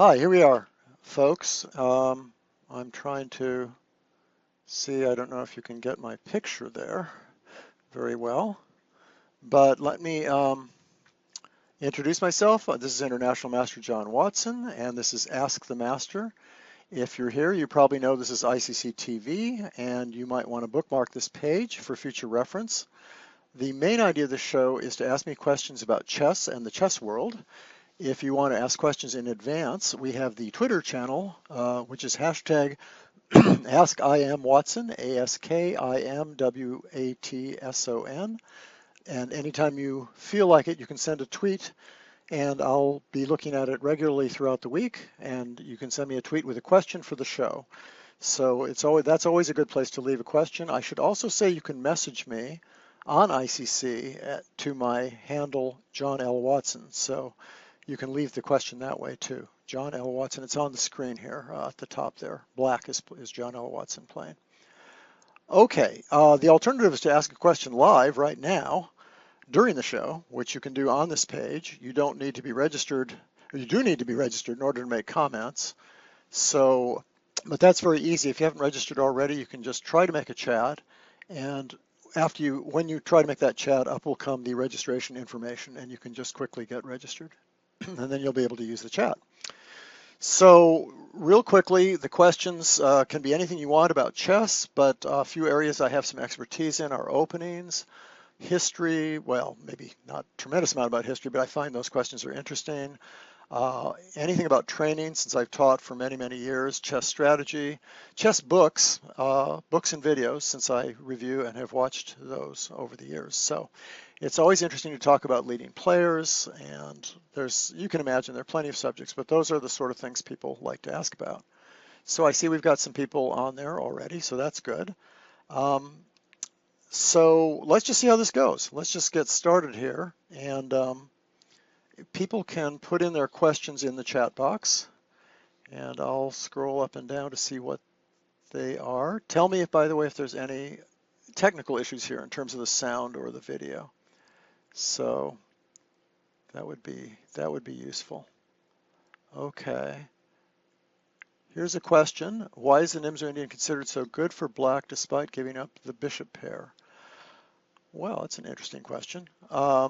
Hi, here we are, folks. I'm trying to see, I don't know if you can get my picture there very well, but let me introduce myself. This is International Master John Watson, and this is Ask the Master. If you're here, you probably know this is ICC TV, and you might want to bookmark this page for future reference. The main idea of the show is to ask me questions about chess and the chess world. If you want to ask questions in advance, we have the Twitter channel, which is hashtag AskIamWatson, AskImWatson. And anytime you feel like it, you can send a tweet, and I'll be looking at it regularly throughout the week. And you can send me a tweet with a question for the show. So that's always a good place to leave a question. I should also say you can message me on ICC to my handle, John L. Watson. So you can leave the question that way too. John L. Watson, it's on the screen here at the top there. Black is John L. Watson playing. Okay, the alternative is to ask a question live right now during the show, which you can do on this page. You don't need to be registered, or you do need to be registered in order to make comments. So, but that's very easy. If you haven't registered already, you can just try to make a chat, and when you try to make that chat, up will come the registration information, and you can just quickly get registered. And then you'll be able to use the chat. So real quickly, the questions can be anything you want about chess, but a few areas I have some expertise in are openings, history, well, maybe not a tremendous amount about history, but I find those questions are interesting. Anything about training, since I've taught for many, many years, chess strategy, chess books, books and videos, since I review and have watched those over the years. So it's always interesting to talk about leading players, and you can imagine there are plenty of subjects, but those are the sort of things people like to ask about. So I see we've got some people on there already, so that's good. So let's just see how this goes. Let's just get started here, and people can put in their questions in the chat box, and I'll scroll up and down to see what they are. Tell me, by the way, if there's any technical issues here in terms of the sound or the video. So that would be useful. Okay. Here's a question. Why is the Nimzo-Indian considered so good for black despite giving up the bishop pair? Well, that's an interesting question. The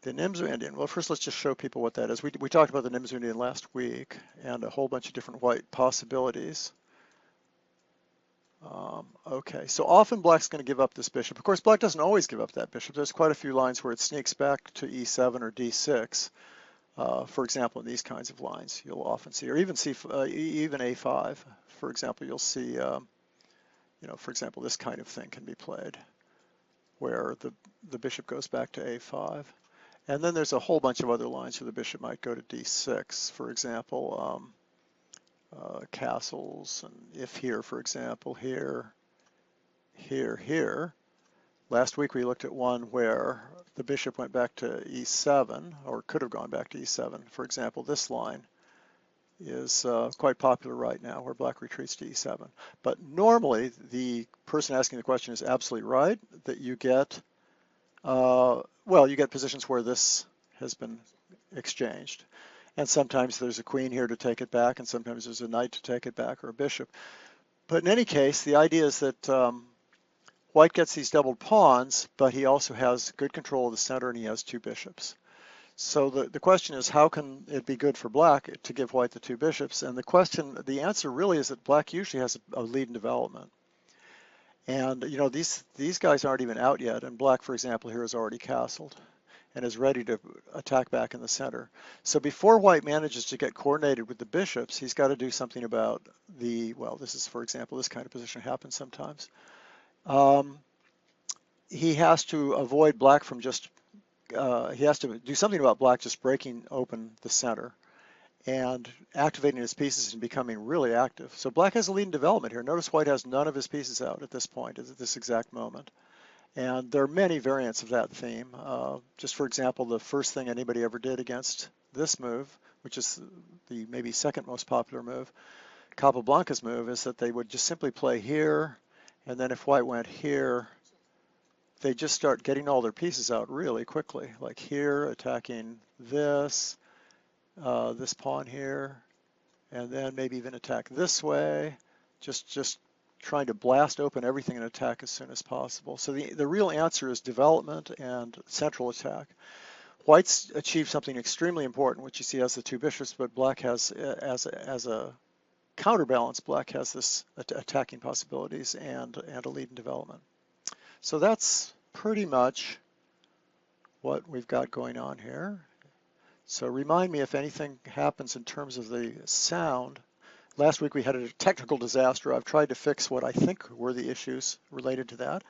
Nimzo-Indian, well, first let's just show people what that is. We talked about the Nimzo-Indian last week and a whole bunch of different white possibilities. Okay, so often black's going to give up this bishop. Of course, black doesn't always give up that bishop. There's quite a few lines where it sneaks back to e7 or d6. For example, in these kinds of lines, you'll often see, or even even a5. For example, you'll see, for example, this kind of thing can be played, where the bishop goes back to a5. And then there's a whole bunch of other lines where the bishop might go to d6. For example, castles, and if here, for example, here, here, here. Last week we looked at one where the bishop went back to e7, or could have gone back to e7. For example, this line is quite popular right now, where black retreats to e7. But normally, the person asking the question is absolutely right, that you get, you get positions where this has been exchanged. And sometimes there's a queen here to take it back, and sometimes there's a knight to take it back, or a bishop. But in any case, the idea is that white gets these doubled pawns, but he also has good control of the center, and he has two bishops. So the question is, how can it be good for black to give white the two bishops? And the answer really is that black usually has a lead in development. And these guys aren't even out yet, and black, for example, here is already castled and is ready to attack back in the center. So before white manages to get coordinated with the bishops, he's got to do something about this is, for example, this kind of position happens sometimes. He has to avoid black from he has to do something about black just breaking open the center and activating his pieces and becoming really active. So black has a lead in development here. Notice white has none of his pieces out at this point, at this exact moment. And there are many variants of that theme. Just for example, the first thing anybody ever did against this move, which is the maybe second most popular move, Capablanca's move, is that they would just simply play here, and then if white went here, they just start getting all their pieces out really quickly, like here, attacking this, this pawn here, and then maybe even attack this way, just trying to blast open everything and attack as soon as possible. So the real answer is development and central attack. White's achieved something extremely important, which you see as the two bishops, but black has, as a counterbalance, black has this attacking possibilities and a lead in development. So that's pretty much what we've got going on here. So remind me if anything happens in terms of the sound. Last week we had a technical disaster. I've tried to fix what I think were the issues related to that.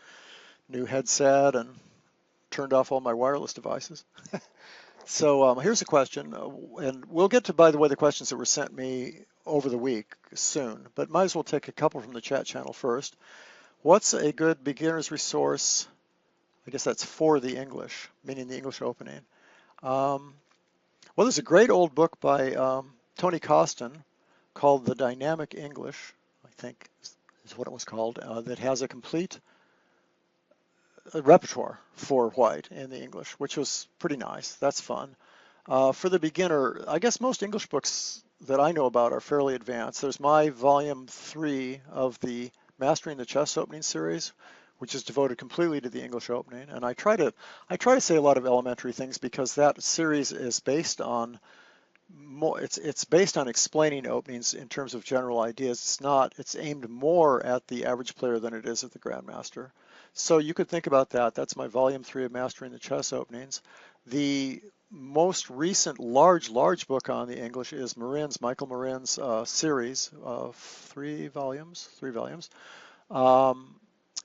New headset and turned off all my wireless devices. So here's a question, and we'll get to, by the way, the questions that were sent me over the week soon, but might as well take a couple from the chat channel first. What's a good beginner's resource? I guess that's for the English, meaning the English opening. Well, there's a great old book by Tony Costin called The Dynamic English, I think is what it was called, that has a complete repertoire for white in the English, which was pretty nice. That's fun. For the beginner, I guess most English books that I know about are fairly advanced. There's my volume 3 of the Mastering the Chess Opening series, which is devoted completely to the English opening. And I try to say a lot of elementary things because that series is based on it's based on explaining openings in terms of general ideas. It's aimed more at the average player than it is at the grandmaster. So you could think about that. That's my volume 3 of Mastering the Chess Openings. The most recent large book on the English is Michael Marin's series of 3 volumes.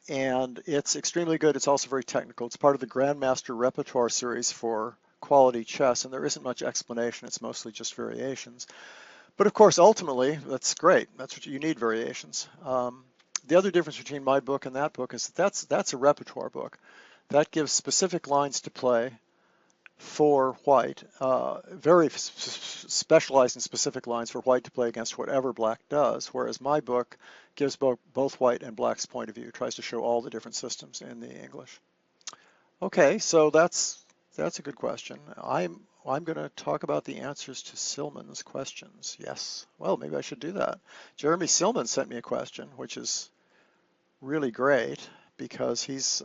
And it's extremely good. It's also very technical. It's part of the Grandmaster Repertoire series for quality chess, and there isn't much explanation. It's mostly just variations. But of course, ultimately, that's great. That's what you need, variations. The other difference between my book and that book is that's a repertoire book. That gives specific lines to play for white, very specialized and specific lines for white to play against whatever black does, whereas my book gives both white and black's point of view, tries to show all the different systems in the English. Okay, so that's a good question. I'm going to talk about the answers to Silman's questions. Yes, well, maybe I should do that. Jeremy Silman sent me a question, which is really great because he's,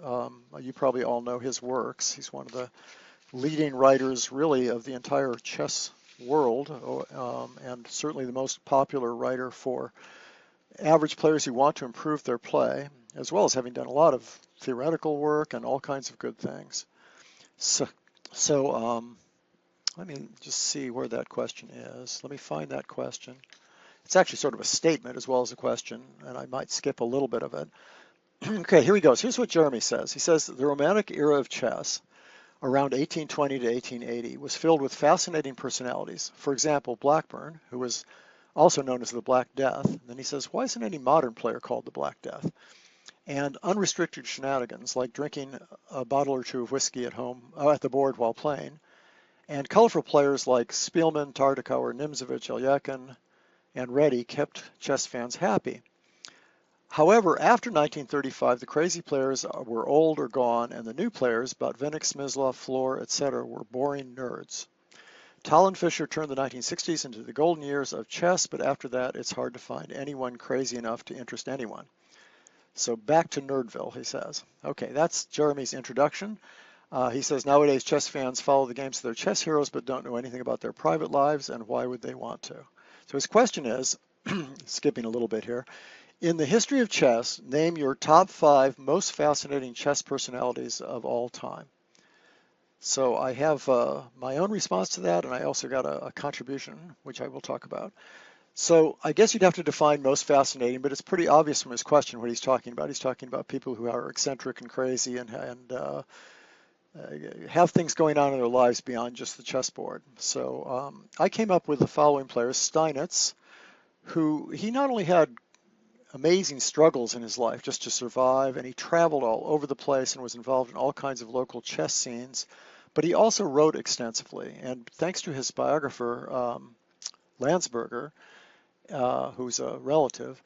you probably all know his works. He's one of the leading writers, really, of the entire chess world, and certainly the most popular writer for average players who want to improve their play, as well as having done a lot of theoretical work and all kinds of good things. So let me just see where that question is. Let me find that question. It's actually sort of a statement as well as a question, and I might skip a little bit of it. Okay, here he goes. Here's what Jeremy says. He says, the Romantic era of chess, around 1820 to 1880, was filled with fascinating personalities. For example, Blackburn, who was also known as the Black Death. And then he says, why isn't any modern player called the Black Death? And unrestricted shenanigans, like drinking a bottle or two of whiskey at home, at the board while playing. And colorful players like Spielman, Tartakower, Nimzovich, Elyakin, and Reddy kept chess fans happy. However, after 1935, the crazy players were old or gone, and the new players, Botvinnik, Smyslov, Floor, etc., were boring nerds. Tal Fischer turned the 1960s into the golden years of chess, but after that, it's hard to find anyone crazy enough to interest anyone. So back to Nerdville, he says. Okay, that's Jeremy's introduction. He says, nowadays, chess fans follow the games of their chess heroes, but don't know anything about their private lives, and why would they want to? So his question is, skipping a little bit here, in the history of chess, name your top 5 most fascinating chess personalities of all time. So I have my own response to that, and I also got a contribution, which I will talk about. So I guess you'd have to define most fascinating, but it's pretty obvious from his question what he's talking about. He's talking about people who are eccentric and crazy and have things going on in their lives beyond just the chessboard. So I came up with the following players. Steinitz, who he not only had amazing struggles in his life just to survive, and he traveled all over the place and was involved in all kinds of local chess scenes, but he also wrote extensively. And thanks to his biographer, Landsberger, who's a relative,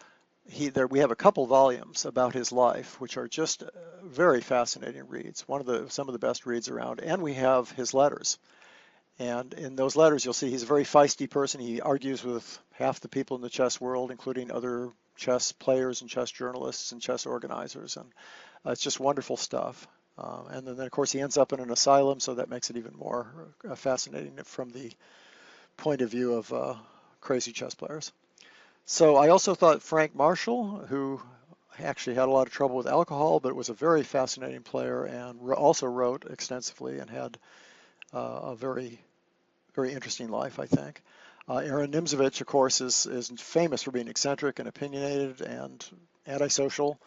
we have a couple volumes about his life, which are just very fascinating reads, some of the best reads around, and we have his letters. And in those letters, you'll see he's a very feisty person. He argues with half the people in the chess world, including other chess players and chess journalists and chess organizers. And it's just wonderful stuff. And then, of course, he ends up in an asylum, so that makes it even more fascinating from the point of view of crazy chess players. So I also thought Frank Marshall, who actually had a lot of trouble with alcohol, but was a very fascinating player and also wrote extensively and had a very, very interesting life, I think. Aaron Nimzo-Indian, of course, is famous for being eccentric and opinionated and antisocial.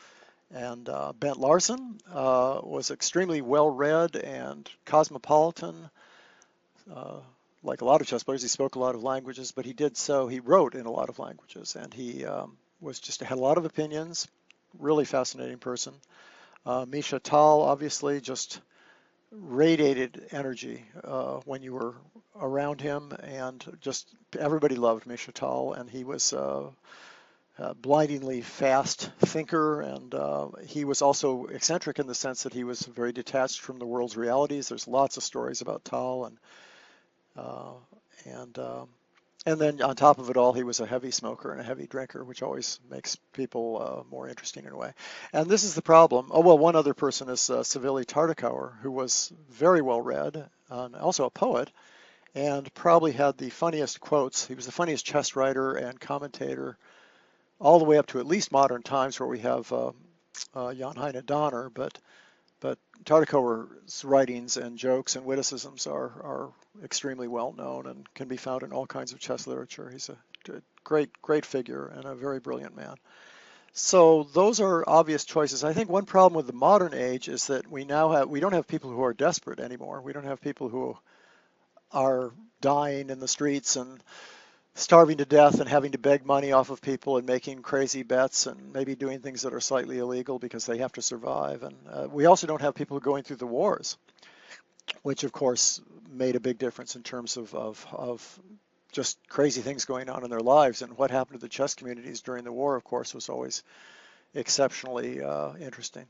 And Bent Larson was extremely well-read and cosmopolitan. Like a lot of chess players, he spoke a lot of languages, but he wrote in a lot of languages, and he had a lot of opinions, really fascinating person. Misha Tal, obviously, just radiated energy when you were around him, and just everybody loved Misha Tal, and he was a blindingly fast thinker, and he was also eccentric in the sense that he was very detached from the world's realities. There's lots of stories about Tal, and then on top of it all, he was a heavy smoker and a heavy drinker, which always makes people more interesting in a way. And this is the problem. Oh, well, one other person is Savily Tartakower, who was very well read, and also a poet, and probably had the funniest quotes. He was the funniest chess writer and commentator all the way up to at least modern times, where we have Jan Heine Donner, but Tartakower's writings and jokes and witticisms are extremely well known and can be found in all kinds of chess literature. He's a great figure and a very brilliant man. So those are obvious choices. I think one problem with the modern age is that we don't have people who are desperate anymore. We don't have people who are dying in the streets and starving to death and having to beg money off of people and making crazy bets and maybe doing things that are slightly illegal because they have to survive. And we also don't have people going through the wars, which of course made a big difference in terms of just crazy things going on in their lives. And what happened to the chess communities during the war, of course, was always exceptionally interesting.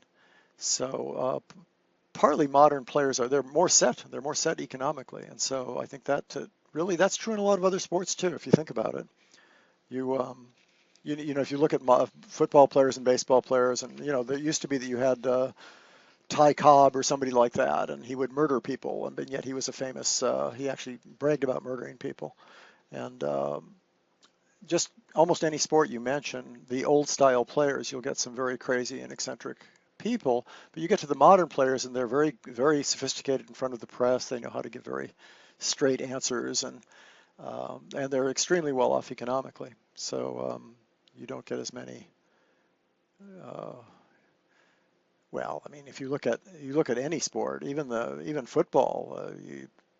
So partly modern players they're more set economically, and so I think that really that's true in a lot of other sports too. If you think about it, if you look at football players and baseball players, and there used to be that you had Ty Cobb or somebody like that, and he would murder people, and yet he was a famous. He actually bragged about murdering people, and just almost any sport you mention, the old style players, you'll get some very crazy and eccentric people, but you get to the modern players and they're very, very sophisticated in front of the press. They know how to give very straight answers, and they're extremely well off economically. So you don't get as many. Well, I mean, if you look at any sport, even football,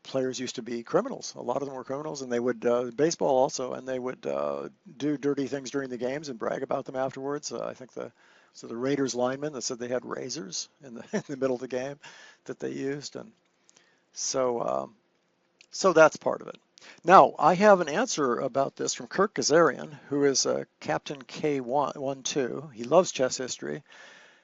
players used to be criminals. A lot of them were criminals, and they would baseball also, and they would do dirty things during the games and brag about them afterwards. I think the Raiders linemen that said they had razors in the middle of the game that they used, and so that's part of it. Now, I have an answer about this from Kirk Gazarian, who is Captain K12. He loves chess history,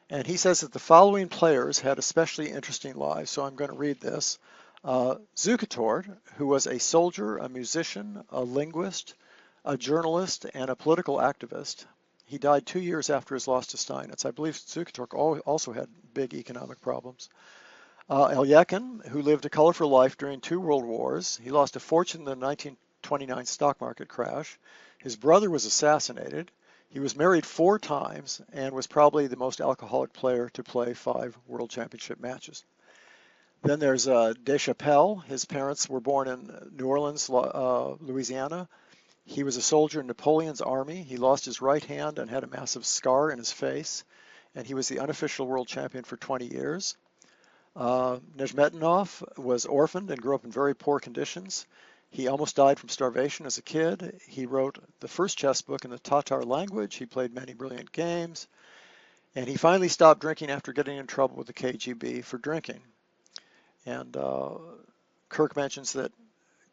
and he says that the following players had especially interesting lives, so I'm going to read this. Zukertort, who was a soldier, a musician, a linguist, a journalist, and a political activist. He died 2 years after his loss to Steinitz. I believe Zukertort also had big economic problems. Elyekin, who lived a colorful life during 2 world wars. He lost a fortune in the 1929 stock market crash. His brother was assassinated. He was married 4 times and was probably the most alcoholic player to play 5 world championship matches. Then there's Deschapelles. His parents were born in New Orleans, Louisiana. He was a soldier in Napoleon's army. He lost his right hand and had a massive scar in his face, and he was the unofficial world champion for 20 years. Nezhmetnov was orphaned and grew up in very poor conditions. He almost died from starvation as a kid. He wrote the first chess book in the Tatar language. He played many brilliant games, and he finally stopped drinking after getting in trouble with the KGB for drinking. And Kirk mentions that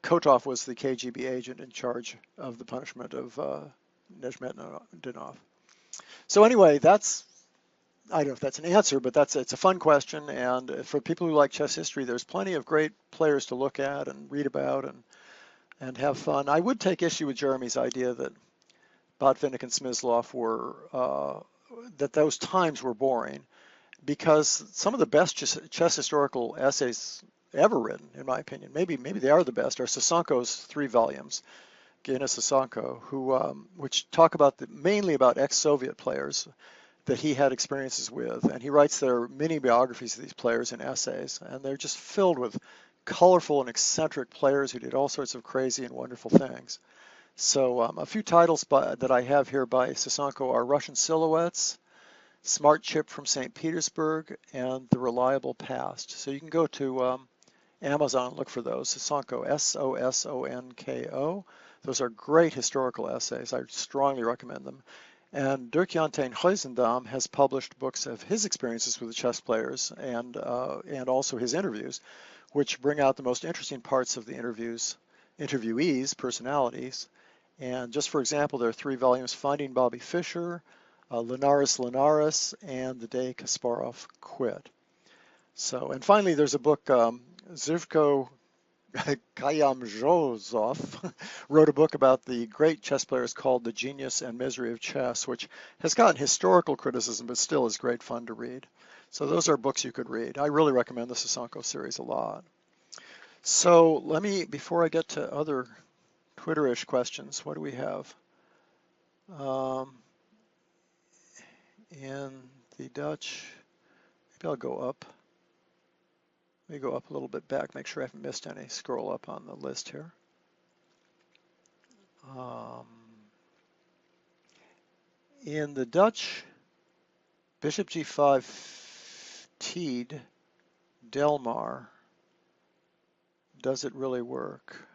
Kotov was the KGB agent in charge of the punishment of Nezhmetnov. So anyway, that's I don't know if that's an answer, but it's a fun question. And for people who like chess history, there's plenty of great players to look at and read about and have fun. I would take issue with Jeremy's idea that Botvinnik and Smyslov were that those times were boring, because some of the best chess historical essays ever written, in my opinion, maybe they are the best, are Sosonko's 3 volumes, Gena Sosonko, who which talk about mainly about ex-Soviet players that he had experiences with, and he writes their mini biographies of these players in essays, and they're just filled with colorful and eccentric players who did all sorts of crazy and wonderful things. So a few titles that I have here by Sosonko are Russian Silhouettes, Smart Chip from St. Petersburg, and The Reliable Past. So you can go to Amazon and look for those. Sosonko, Sosonko. Those are great historical essays. I strongly recommend them. And Dirk-Jan ten Huizendam has published books of his experiences with the chess players and also his interviews, which bring out the most interesting parts of the interviewees' personalities. And just for example, there are 3 volumes: Finding Bobby Fischer, Linares, and The Day Kasparov Quit. So, and finally, there's a book, Zivko Kayamzhozov wrote a book about the great chess players called The Genius and Misery of Chess, which has gotten historical criticism, but still is great fun to read. So those are books you could read. I really recommend the Sosonko series a lot. So let me, before I get to other Twitter-ish questions, what do we have? In the Dutch, maybe I'll go up. Let me go up a little bit back, make sure I haven't missed any. Scroll up on the list here. In the Dutch, Bishop G5 Teed, Delmar. Does it really work?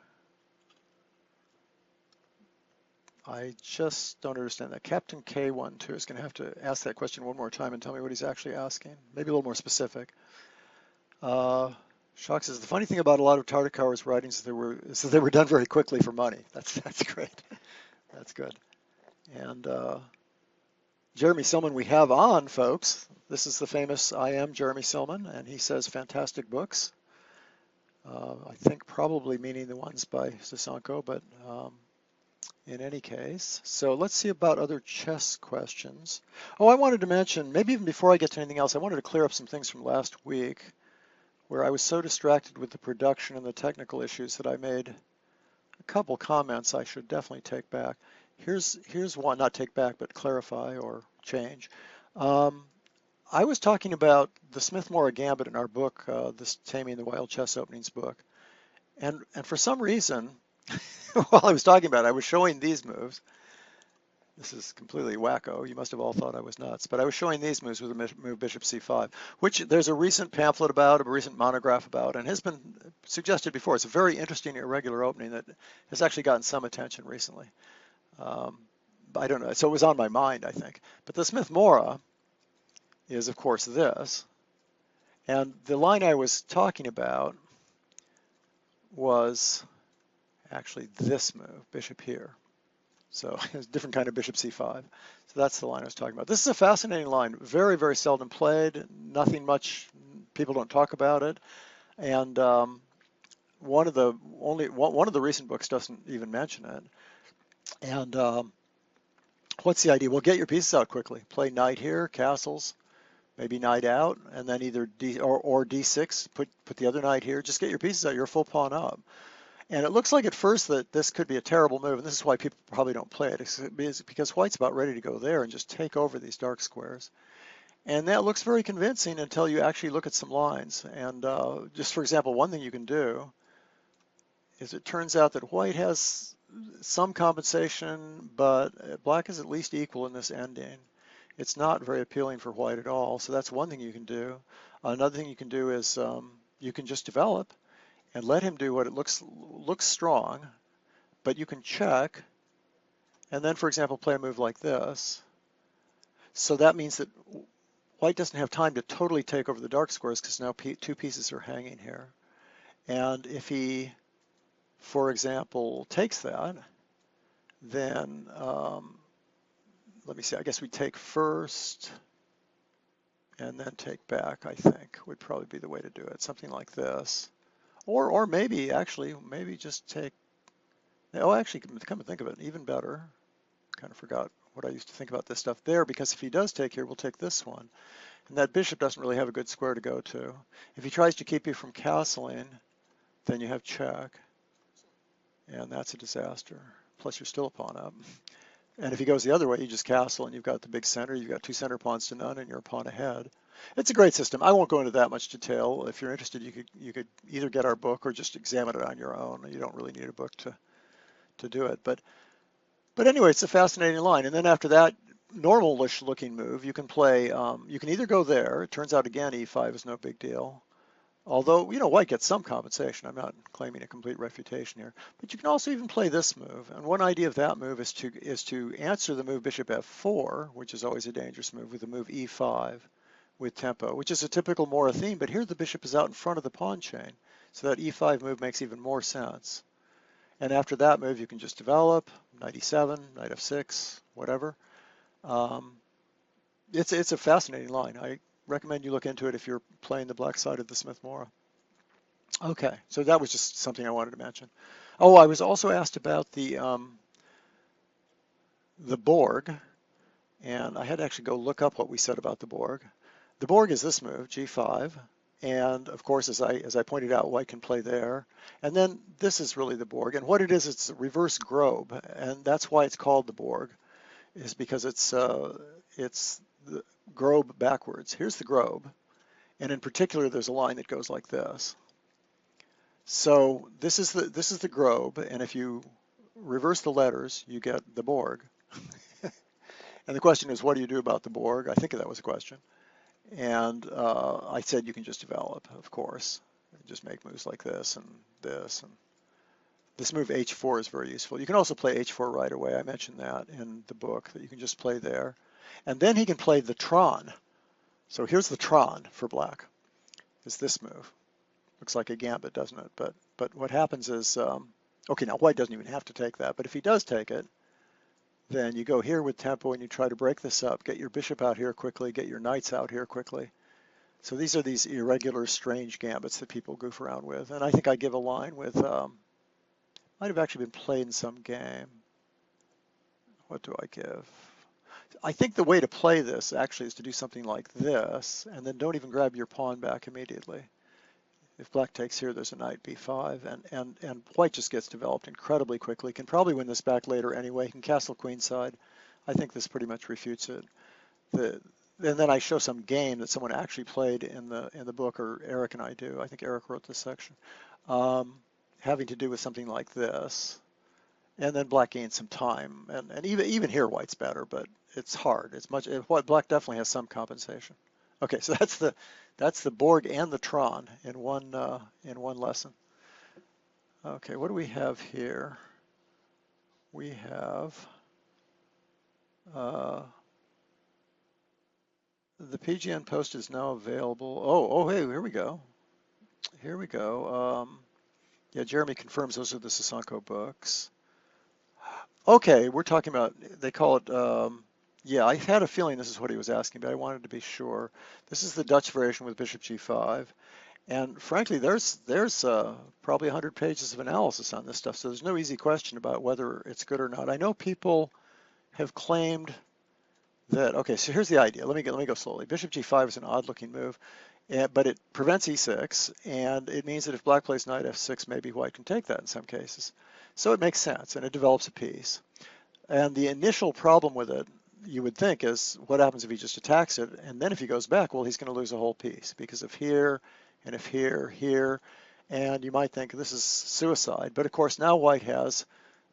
I just don't understand that. Captain K12 is going to have to ask that question one more time and tell me what he's actually asking. Maybe a little more specific. Shock says, the funny thing about a lot of Tartakower's writings is that they were done very quickly for money. That's great. That's good. And Jeremy Silman we have on, folks. This is the famous I Am Jeremy Silman, and he says fantastic books. I think probably meaning the ones by Sosonko, but in any case. So let's see about other chess questions. Oh, I wanted to mention, maybe even before I get to anything else, I wanted to clear up some things from last week where I was so distracted with the production and the technical issues that I made a couple comments I should definitely take back. Here's one, not take back, but clarify or change. I was talking about the Smith-Morra Gambit in our book, this Taming the Wild Chess Openings book. And for some reason, while I was talking about it, I was showing these moves. This is completely wacko. You must have all thought I was nuts. But I was showing these moves with the move Bishop C5, which there's a recent pamphlet about, a recent monograph about, and has been suggested before. It's a very interesting irregular opening that has actually gotten some attention recently. I don't know. So it was on my mind, I think. But the Smith-Morra is, of course, this. And the line I was talking about was actually this move, bishop here. So it's a different kind of bishop c5. So that's the line I was talking about. This is a fascinating line, very, very seldom played, nothing much, people don't talk about it. And one of the recent books doesn't even mention it. And what's the idea? Well, get your pieces out quickly. Play knight here, castles, maybe knight out, and then either D or D6, put the other knight here. Just get your pieces out, you're a full pawn up. And it looks like at first that this could be a terrible move, and this is why people probably don't play it, is because white's about ready to go there and just take over these dark squares. And that looks very convincing until you actually look at some lines. And just for example, one thing you can do is it turns out that white has some compensation, but black is at least equal in this ending. It's not very appealing for white at all, so that's one thing you can do. Another thing you can do is you can just develop and let him do what it looks strong, but you can check, and then, for example, play a move like this. So that means that white doesn't have time to totally take over the dark squares because now two pieces are hanging here. And if he, for example, takes that, then let me see, I guess we take first. and then take back, I think, would probably be the way to do it. Something like this. Or maybe, actually, maybe just take, oh, actually, come to think of it, even better. Kind of forgot what I used to think about this stuff there, because if he does take here, we'll take this one. And that bishop doesn't really have a good square to go to. If he tries to keep you from castling, then you have check. And that's a disaster. Plus, you're still a pawn up. And if he goes the other way, you just castle, and you've got the big center. You've got 2 center pawns to none, and you're a pawn ahead. It's a great system. I won't go into that much detail. If you're interested, you could either get our book or just examine it on your own. You don't really need a book to do it. But anyway, it's a fascinating line. And then after that normal-ish looking move, you can play. You can either go there. It turns out again, e5 is no big deal. Although, you know, white gets some compensation. I'm not claiming a complete refutation here. But you can also even play this move. And one idea of that move is to answer the move bishop f4, which is always a dangerous move, with the move e5 with tempo, which is a typical Morra theme. But here the bishop is out in front of the pawn chain. So that e5 move makes even more sense. And after that move, you can just develop, knight e7, knight f6, whatever. It's a fascinating line. I recommend you look into it if you're playing the black side of the Smith-Morra. Okay, so that was just something I wanted to mention. Oh, I was also asked about the Borg, and I had to actually go look up what we said about the Borg. The Borg is this move, g5, and of course, as I pointed out, white can play there. And then this is really the Borg, and what it is, it's a reverse Grobe, and that's why it's called the Borg, is because it's the Grobe backwards. Here's the Grobe, and in particular, there's a line that goes like this. So this is the Grobe, and if you reverse the letters, you get the Borg. And the question is, what do you do about the Borg? I think that was a question. And I said you can just develop, of course. Just make moves like this and this. And this move h4 is very useful. You can also play h4 right away. I mentioned that in the book, that you can just play there. And then he can play the Tron. So here's the Tron for black. It's this move. Looks like a gambit, doesn't it? But what happens is, okay, now white doesn't even have to take that. But if he does take it, then you go here with tempo and you try to break this up, get your bishop out here quickly, get your knights out here quickly. So these are these irregular, strange gambits that people goof around with. And I think I give a line with, might have actually been played in some game. What do I give? I think the way to play this actually is to do something like this, and then don't even grab your pawn back immediately. If black takes here, there's a knight b5, and white just gets developed incredibly quickly. Can probably win this back later anyway. He can castle queenside. I think this pretty much refutes it. And then I show some game that someone actually played in the book, or Eric and I do. I think Eric wrote this section, having to do with something like this. And then black gains some time, and even here white's better, but it's hard. Black definitely has some compensation. Okay, so that's the Borg and the Tron in one lesson. Okay, what do we have here? We have the PGN post is now available. Oh, hey, here we go. Here we go. Yeah, Jeremy confirms those are the Sasanko books. Okay, we're talking about, they call it, yeah, I had a feeling this is what he was asking, but I wanted to be sure. This is the Dutch variation with bishop g5. And frankly, there's probably 100 pages of analysis on this stuff, so there's no easy question about whether it's good or not. I know people have claimed that, okay, so here's the idea. Let me go slowly. Bishop g5 is an odd-looking move, but it prevents e6, and it means that if black plays knight f6, maybe white can take that in some cases. So it makes sense, and it develops a piece. And the initial problem with it, you would think, is what happens if he just attacks it, and then if he goes back, well, he's going to lose a whole piece, because if here, and if here, here, and you might think this is suicide. But of course, now white has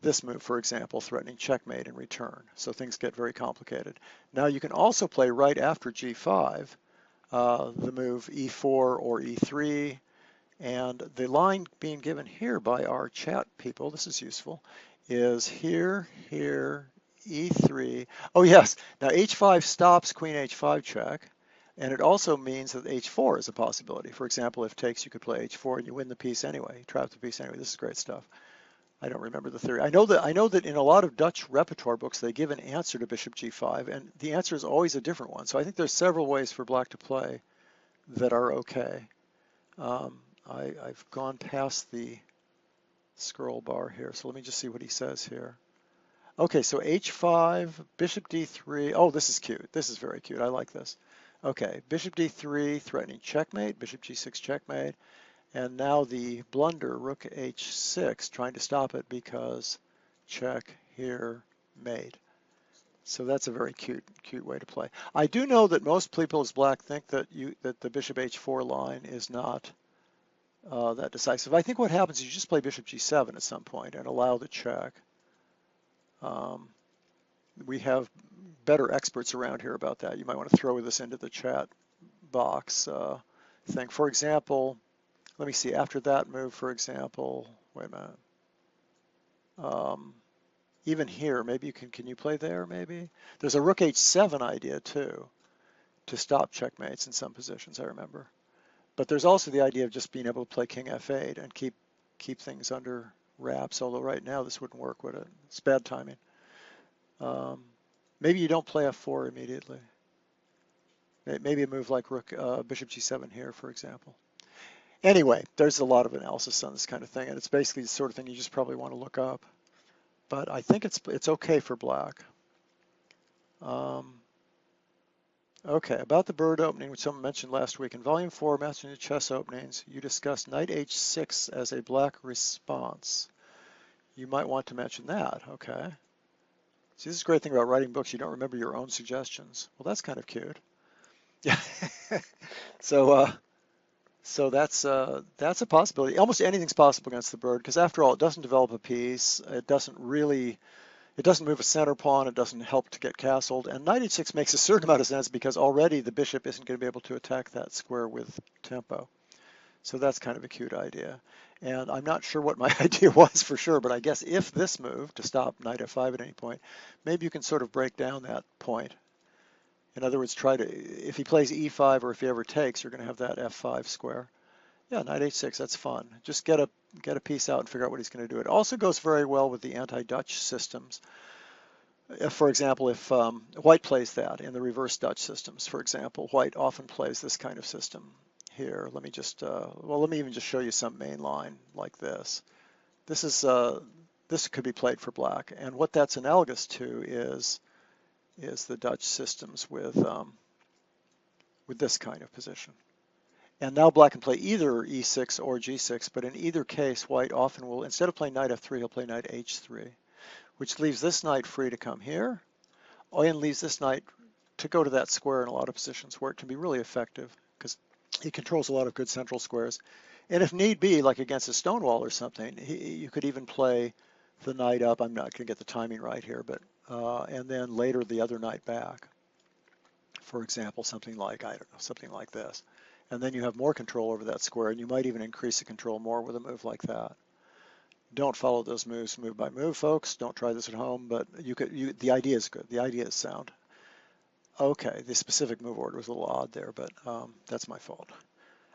this move, for example, threatening checkmate in return. So things get very complicated. Now you can also play right after g5, the move e4 or e3, and the line being given here by our chat people, this is useful, is here, here, e3. Oh yes, now h5 stops queen h5 check, and it also means that h4 is a possibility. For example, if takes, you could play h4 and you win the piece anyway, trap the piece anyway. This is great stuff. I don't remember the theory. I know that in a lot of Dutch repertoire books they give an answer to bishop g5, and the answer is always a different one. So I think there's several ways for black to play that are okay. I've gone past the scroll bar here, so let me just see what he says here. Okay, so h5, bishop d3. Oh, this is cute. This is very cute. I like this. Okay, bishop d3, threatening checkmate, bishop g6 checkmate, and now the blunder, rook h6, trying to stop it because check here, mate. So that's a very cute way to play. I do know that most people as black think that the bishop h4 line is not that decisive. I think what happens is you just play bishop g7 at some point and allow the check. We have better experts around here about that. You might want to throw this into the chat box thing. For example, let me see, after that move, for example, wait a minute. Even here, maybe you can you play there maybe? There's a rook h7 idea too, to stop checkmates in some positions, I remember. But there's also the idea of just being able to play king f8 and keep things under wraps, although right now this wouldn't work, would it? It's bad timing. Maybe you don't play f4 immediately. Maybe a move like rook, bishop g7 here, for example. Anyway, there's a lot of analysis on this kind of thing, and it's basically the sort of thing you just probably want to look up. But I think it's okay for black. Okay, about the bird opening, which someone mentioned last week. In Volume 4, Mastering the Chess Openings, you discussed knight h6 as a black response. You might want to mention that, okay. See, this is a great thing about writing books. You don't remember your own suggestions. Well, that's kind of cute. Yeah. So that's a possibility. Almost anything's possible against the bird, because after all, it doesn't develop a piece. It doesn't move a center pawn. It doesn't help to get castled. And knight h6 makes a certain amount of sense because already the bishop isn't going to be able to attack that square with tempo. So that's kind of a cute idea. And I'm not sure what my idea was for sure, but I guess if this move to stop knight f5 at any point, maybe you can sort of break down that point. In other words, if he plays e5 or if he ever takes, you're going to have that f5 square. Yeah, knight h6, that's fun. Just get a piece out and figure out what he's going to do. It also goes very well with the anti-Dutch systems. For example, if white plays that in the reverse Dutch systems, for example, white often plays this kind of system. Here, let me just, let me even just show you some main line like this. This could be played for black, and what that's analogous to is the Dutch systems with this kind of position. And now black can play either e6 or g6, but in either case, white often will, instead of playing knight f3, he'll play knight h3, which leaves this knight free to come here, and leaves this knight to go to that square in a lot of positions where it can be really effective, because he controls a lot of good central squares. And if need be, like against a stone wall or something, you could even play the knight up. I'm not going to get the timing right here, but and then later the other knight back. For example, something like, I don't know, something like this. And then you have more control over that square, and you might even increase the control more with a move like that. Don't follow those moves move by move, folks. Don't try this at home, but the idea is good. The idea is sound. Okay, the specific move order was a little odd there, but that's my fault.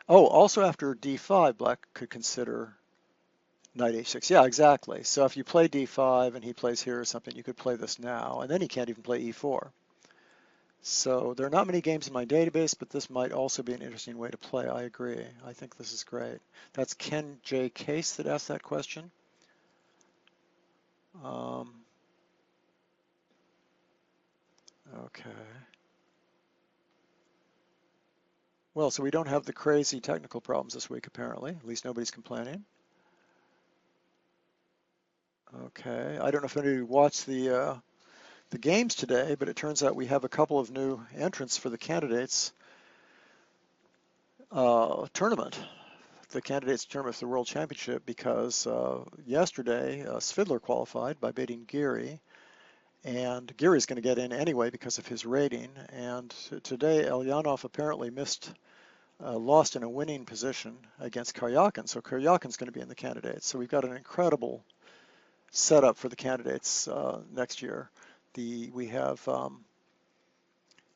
Oh, also after d5, black could consider knight h6. Yeah, exactly. So if you play d5 and he plays here or something, you could play this now, and then he can't even play e4. So there are not many games in my database, but this might also be an interesting way to play. I agree. I think this is great. That's Ken J. Case that asked that question. Okay. Well, so we don't have the crazy technical problems this week, apparently. At least nobody's complaining. Okay. I don't know if anybody watched the games today, but it turns out we have a couple of new entrants for the candidates tournament. The candidates tournament for the World Championship, because yesterday Svidler qualified by beating Geary, and Geary's going to get in anyway because of his rating. And today Elyanov apparently lost in a winning position against Karyakin, so Karyakin's going to be in the candidates. So we've got an incredible setup for the candidates next year. We have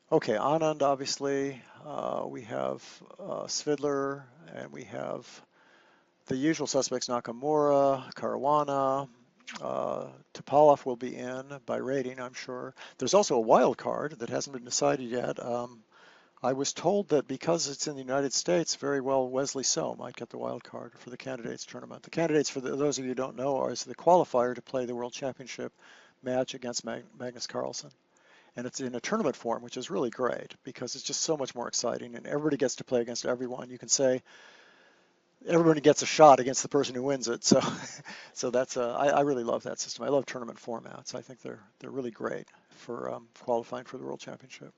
okay, Anand obviously, we have Svidler, and we have the usual suspects: Nakamura, Caruana, Topalov will be in by rating, I'm sure. There's also a wild card that hasn't been decided yet. I was told that because it's in the United States, very well Wesley So might get the wild card for the candidates tournament. The candidates, for those of you who don't know, are the qualifier to play the World Championship match against Magnus Carlsen. And it's in a tournament form, which is really great because it's just so much more exciting and everybody gets to play against everyone. You can say everybody gets a shot against the person who wins it. So, so that's I really love that system. I love tournament formats. I think they're really great for qualifying for the World Championship.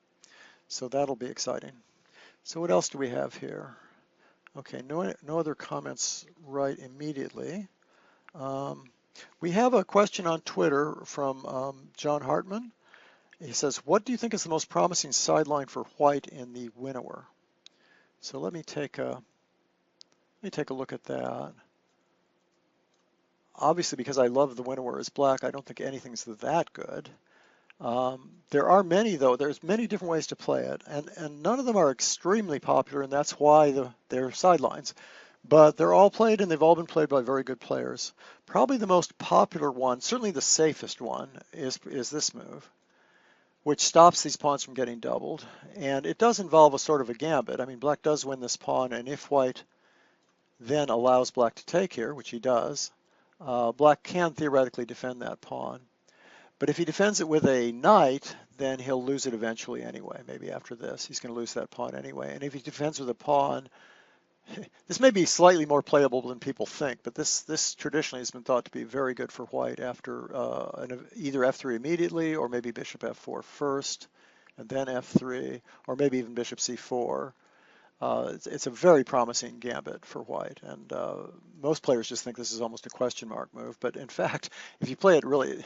So that'll be exciting. So what else do we have here? Okay, no other comments right immediately. We have a question on Twitter from John Hartman. He says, what do you think is the most promising sideline for white in the Winawer? So let me take a look at that. Obviously, because I love the Winawer as black, I don't think anything's that good. There are many, though. There's many different ways to play it, and none of them are extremely popular, and that's why they're sidelines. But they're all played, and they've all been played by very good players. Probably the most popular one, certainly the safest one, is this move, which stops these pawns from getting doubled. And it does involve a sort of a gambit. I mean, black does win this pawn, and if white then allows black to take here, which he does, black can theoretically defend that pawn. But if he defends it with a knight, then he'll lose it eventually anyway. Maybe after this, he's going to lose that pawn anyway. And if he defends with a pawn, this may be slightly more playable than people think, but this traditionally has been thought to be very good for white after either f3 immediately, or maybe bishop f4 first, and then f3, or maybe even bishop c4. It's a very promising gambit for white, and most players just think this is almost a question mark move. But in fact, if you play it really,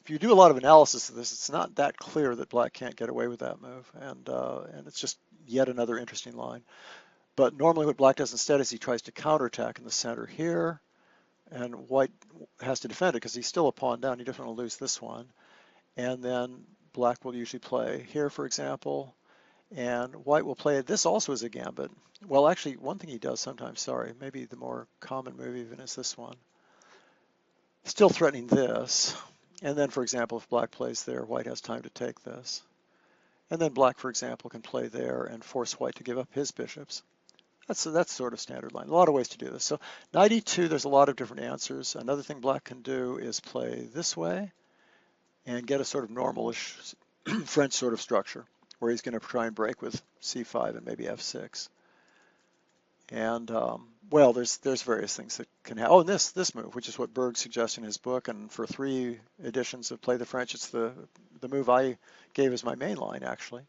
if you do a lot of analysis of this, it's not that clear that black can't get away with that move, and it's just yet another interesting line. But normally what black does instead is he tries to counterattack in the center here, and white has to defend it because he's still a pawn down. He doesn't want to lose this one. And then black will usually play here, for example, and white will play this also as a gambit. Well, actually, one thing he does sometimes, sorry, maybe the more common move even is this one. Still threatening this. And then, for example, if black plays there, white has time to take this. And then black, for example, can play there and force white to give up his bishops. That's sort of standard line. A lot of ways to do this. So knight e2, there's a lot of different answers. Another thing black can do is play this way and get a sort of normalish French sort of structure, where he's going to try and break with c5 and maybe f6. And well, there's various things that can happen. Oh, and this move, which is what Berg suggests in his book, and for 3 editions of Play the French, it's the move I gave as my main line, actually.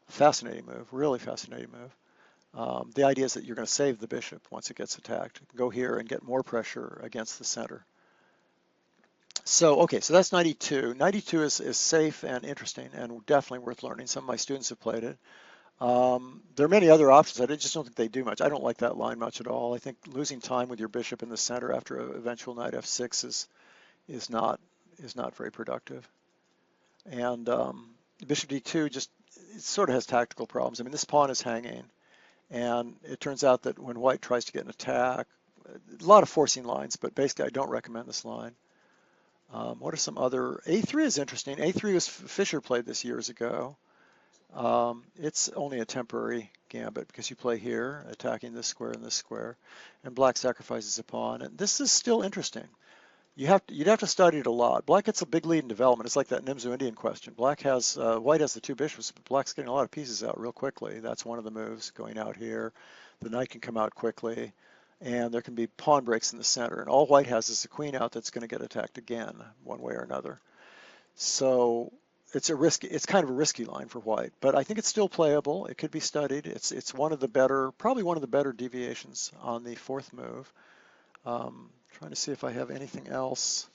Fascinating move, really fascinating move. The idea is that you're going to save the bishop once it gets attacked. Go here and get more pressure against the center. So, okay, so that's knight e2. Knight e2 is safe and interesting and definitely worth learning. Some of my students have played it. There are many other options. I just don't think they do much. I don't like that line much at all. I think losing time with your bishop in the center after an eventual knight f6 is not very productive. And bishop d2 just it sort of has tactical problems. I mean, this pawn is hanging. And it turns out that when white tries to get an attack, a lot of forcing lines, but basically I don't recommend this line. What are some other? A3 is interesting. A3 was Fischer played this years ago. It's only a temporary gambit because you play here, attacking this square and this square, and black sacrifices a pawn. And this is still interesting. You'd have to study it a lot. Black gets a big lead in development. It's like that Nimzo-Indian question. White has the 2 bishops, but black's getting a lot of pieces out real quickly. That's one of the moves going out here. The knight can come out quickly, and there can be pawn breaks in the center. And all white has is the queen out that's going to get attacked again, one way or another. So it's kind of a risky line for white, but I think it's still playable. It could be studied. It's probably one of the better deviations on the 4th move. Trying to see if I have anything else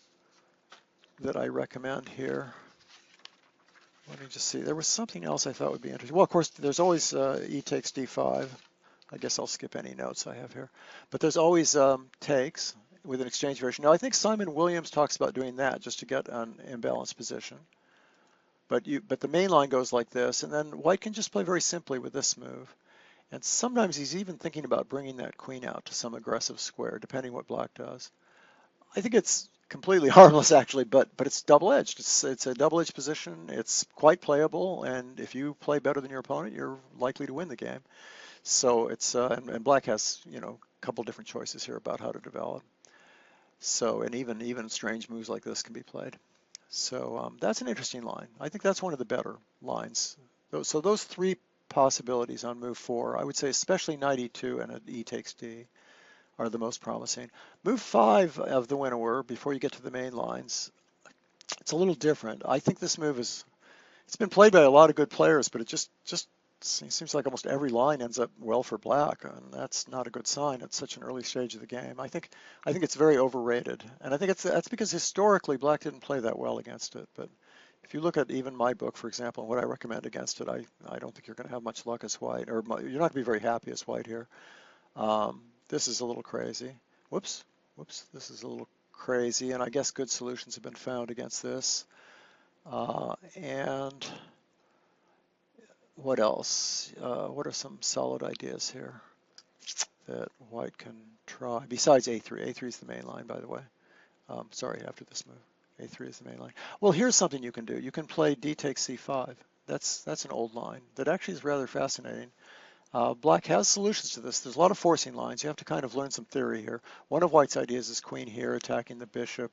that I recommend here. Let me just see. There was something else I thought would be interesting. Well, of course, there's always e takes d5. I guess I'll skip any notes I have here. But there's always takes with an exchange variation. Now, I think Simon Williams talks about doing that just to get an imbalanced position. But the main line goes like this, and then white can just play very simply with this move. And sometimes he's even thinking about bringing that queen out to some aggressive square, depending what black does. I think it's completely harmless actually, but it's double-edged. It's a double-edged position. It's quite playable, and if you play better than your opponent, you're likely to win the game. So it's and black has a couple different choices here about how to develop. So and even strange moves like this can be played. So that's an interesting line. I think that's one of the better lines. So those three possibilities on move 4, I would say especially knight e2 and an e takes d are the most promising. Move 5 of the Winawer, before you get to the main lines, it's a little different. I think this move it's been played by a lot of good players, but it just seems like almost every line ends up well for black, and that's not a good sign at such an early stage of the game. I think it's very overrated, and I think that's because historically black didn't play that well against it. But if you look at even my book, for example, and what I recommend against it, I don't think you're going to have much luck as white, or you're not going to be very happy as white here. This is a little crazy. Whoops, this is a little crazy, and I guess good solutions have been found against this. And what else? What are some solid ideas here that white can try? Besides a3. a3 is the main line, by the way. Sorry, after this move. a3 is the main line. Well, here's something you can do. You can play d takes c5. That's an old line that actually is rather fascinating. Black has solutions to this. There's a lot of forcing lines. You have to kind of learn some theory here. One of white's ideas is queen here attacking the bishop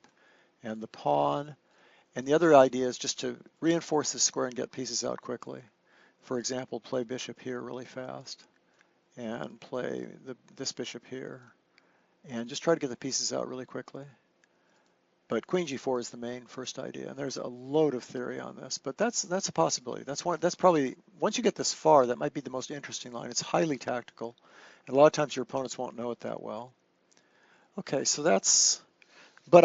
and the pawn. And the other idea is just to reinforce this square and get pieces out quickly. For example, play bishop here really fast and play this bishop here and just try to get the pieces out really quickly. But queen g4 is the main first idea, and there's a load of theory on this, but that's a possibility. That's probably, once you get this far, that might be the most interesting line. It's highly tactical, and a lot of times your opponents won't know it that well. Okay, so that's, but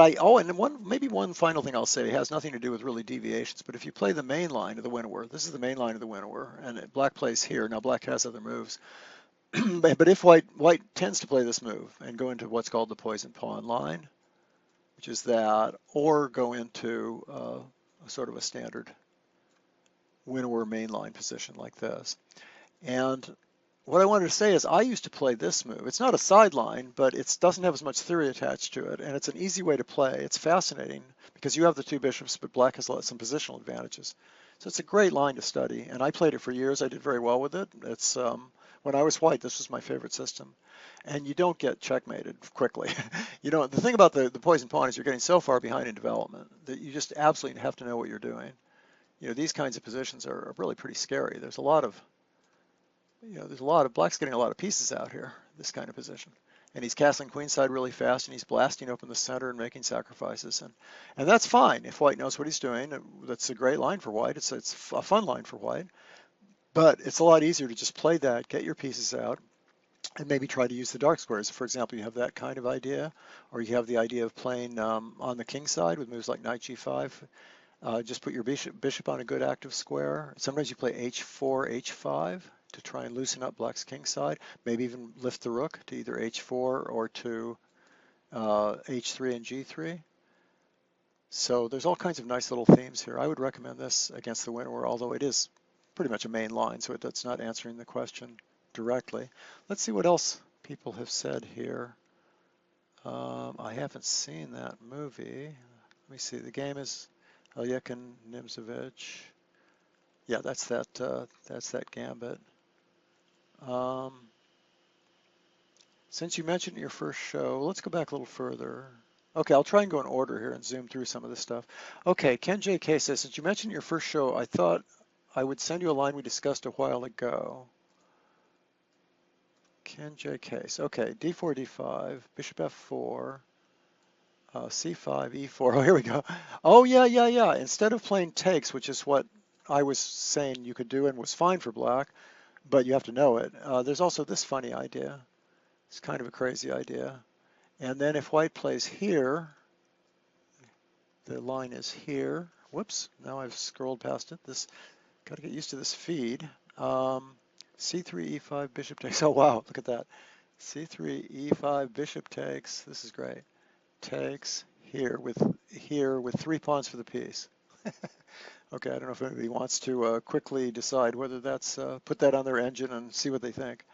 maybe one final thing I'll say, it has nothing to do with really deviations, but if you play the main line of the Winawer, this is the main line of the Winawer, and black plays here. Now black has other moves, but if white tends to play this move and go into what's called the poison pawn line, which is that, or go into sort of a standard Winawer mainline position like this. And what I wanted to say is I used to play this move. It's not a sideline, but it doesn't have as much theory attached to it, and it's an easy way to play. It's fascinating because you have the two bishops, but black has some positional advantages. So it's a great line to study, and I played it for years. I did very well with it. It's when I was white, this was my favorite system. And you don't get checkmated quickly. The thing about the poison pawn is you're getting so far behind in development that you just absolutely have to know what you're doing. These kinds of positions are really pretty scary. There's a lot of black's getting a lot of pieces out here, this kind of position. And he's castling queenside really fast, and he's blasting open the center and making sacrifices. And that's fine if white knows what he's doing. That's a great line for white. It's a fun line for white. But it's a lot easier to just play that, get your pieces out, and maybe try to use the dark squares. For example, you have that kind of idea, or you have the idea of playing on the king side with moves like knight g5. Just put your bishop on a good active square. Sometimes you play h4, h5 to try and loosen up black's king side. Maybe even lift the rook to either h4 or to h3 and g3. So there's all kinds of nice little themes here. I would recommend this against the Winawer, although it is pretty much a main line, so it's not answering the question directly. Let's see what else people have said here. I haven't seen that movie. Let me see. The game is Ilyich and Nimzo-Indian. Yeah, that's that gambit. Since you mentioned your first show, let's go back a little further. Okay, I'll try and go in order here and zoom through some of this stuff. Okay, Ken JK says, since you mentioned your first show, I thought I would send you a line we discussed a while ago. Ken JK, so okay, d4, d5, bishop f4, c5, e4, oh, here we go. Oh, yeah. Instead of playing takes, which is what I was saying you could do and was fine for black, but you have to know it, there's also this funny idea. It's kind of a crazy idea. And then if white plays here, the line is here. Whoops, now I've scrolled past it. Got to get used to this feed. c3, e5, bishop takes. Oh, wow, look at that. c3, e5, bishop takes. This is great. Takes here with 3 pawns for the piece. Okay, I don't know if anybody wants to quickly decide whether that's, put that on their engine and see what they think.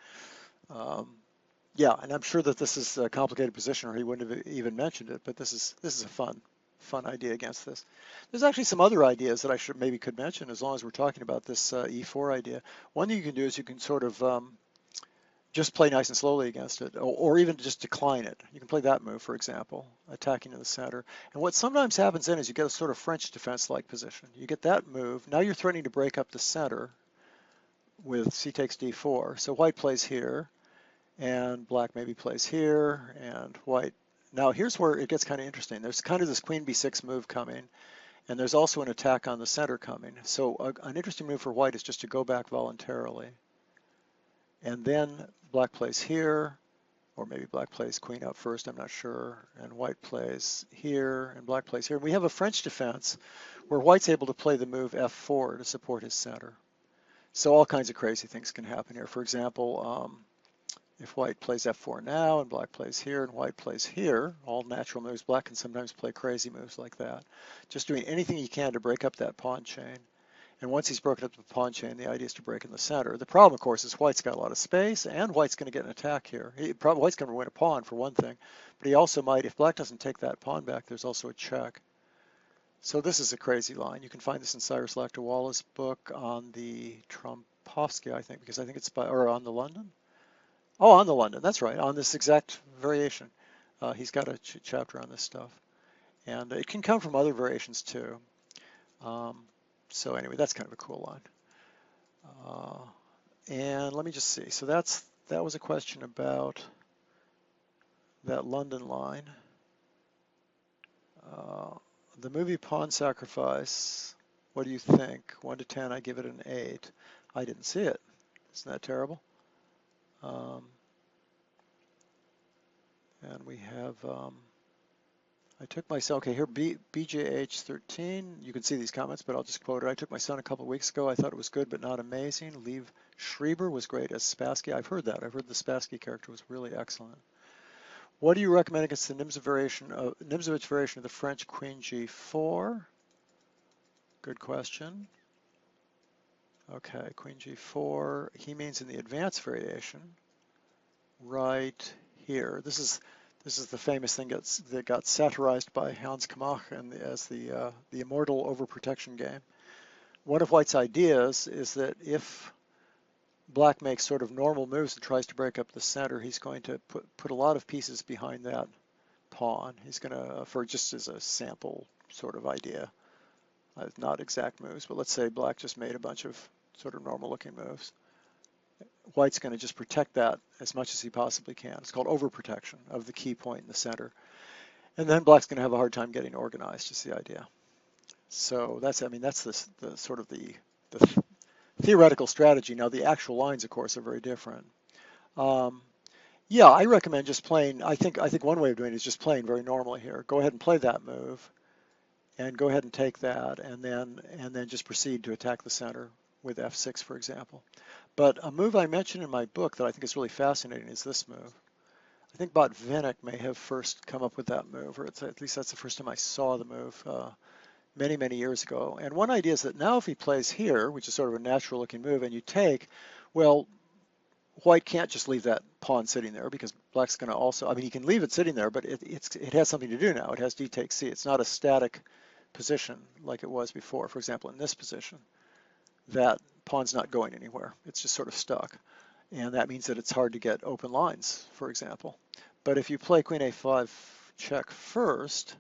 Yeah, and I'm sure that this is a complicated position, or he wouldn't have even mentioned it. But this is a fun idea against this. There's actually some other ideas that I should maybe could mention as long as we're talking about this E4 idea. One thing you can do is you can sort of just play nice and slowly against it, or even just decline it. You can play that move, for example, attacking in the center. And what sometimes happens then is you get a sort of French defense-like position. You get that move. Now you're threatening to break up the center with c takes d4. So white plays here, and black maybe plays here, and white. Now here's where it gets kind of interesting. There's kind of this queen b6 move coming, and there's also an attack on the center coming. So an interesting move for white is just to go back voluntarily. And then black plays here, or maybe black plays queen up first, I'm not sure, and white plays here, and black plays here. We have a French defense where white's able to play the move f4 to support his center. So all kinds of crazy things can happen here. For example, if white plays f4 now, and black plays here, and white plays here, all natural moves, black can sometimes play crazy moves like that. Just doing anything he can to break up that pawn chain. And once he's broken up the pawn chain, the idea is to break in the center. The problem, of course, is white's got a lot of space, and white's going to get an attack here. White's going to win a pawn, for one thing, but he also might, if black doesn't take that pawn back, there's also a check. So this is a crazy line. You can find this in Cyrus Lakdawala's book on the Trompovsky, I think, because I think it's by, or on the London? Oh, on the London, that's right, on this exact variation. He's got a chapter on this stuff. And it can come from other variations, too. So anyway, that's kind of a cool line. And let me just see. So that was a question about that London line. The movie Pawn Sacrifice, what do you think? 1 to 10, I give it an 8. I didn't see it. Isn't that terrible? And we have, I took my son, okay, here, BJH13, you can see these comments, but I'll just quote it. I took my son a couple of weeks ago. I thought it was good, but not amazing. Liev Schreiber was great as Spassky. I've heard that. I've heard the Spassky character was really excellent. What do you recommend against the Nimzovich variation of the French Queen G4? Good question. Okay, Queen G4, he means in the advanced variation, right here. This is the famous thing that got satirized by Hans Kamach as the immortal overprotection game. One of White's ideas is that if black makes sort of normal moves and tries to break up the center, he's going to put a lot of pieces behind that pawn. He's going to, for just as a sample sort of idea, not exact moves, but let's say black just made a bunch of sort of normal looking moves. White's going to just protect that as much as he possibly can. It's called overprotection of the key point in the center. And then black's going to have a hard time getting organized, is the idea. So that's the sort of the theoretical strategy. Now the actual lines, of course, are very different. Yeah, I recommend just playing. I think one way of doing it is just playing very normally here. Go ahead and play that move, and go ahead and take that, and then just proceed to attack the center with f6, for example. But a move I mentioned in my book that I think is really fascinating is this move. I think Botvinnik may have first come up with that move, or at least that's the first time I saw the move many, many years ago. And one idea is that now if he plays here, which is sort of a natural looking move, and you take, well, white can't just leave that pawn sitting there because black's going to also, I mean, he can leave it sitting there, but it has something to do now. It has d takes c. It's not a static position like it was before. For example, in this position, that pawn's not going anywhere. It's just sort of stuck. And that means that it's hard to get open lines, for example. But if you play queen a5 check first,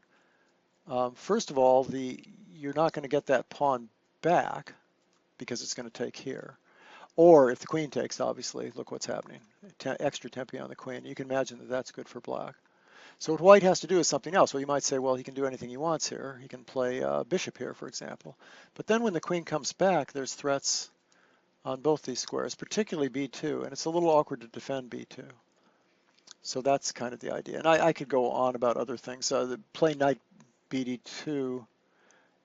first of all, you're not going to get that pawn back because it's going to take here. Or if the queen takes, obviously, look what's happening. Extra tempi on the queen. You can imagine that that's good for black. So what white has to do is something else. Well, you might say, well, he can do anything he wants here. He can play bishop here, for example. But then when the queen comes back, there's threats on both these squares, particularly b2, and it's a little awkward to defend b2. So that's kind of the idea. And I could go on about other things. The play knight bd2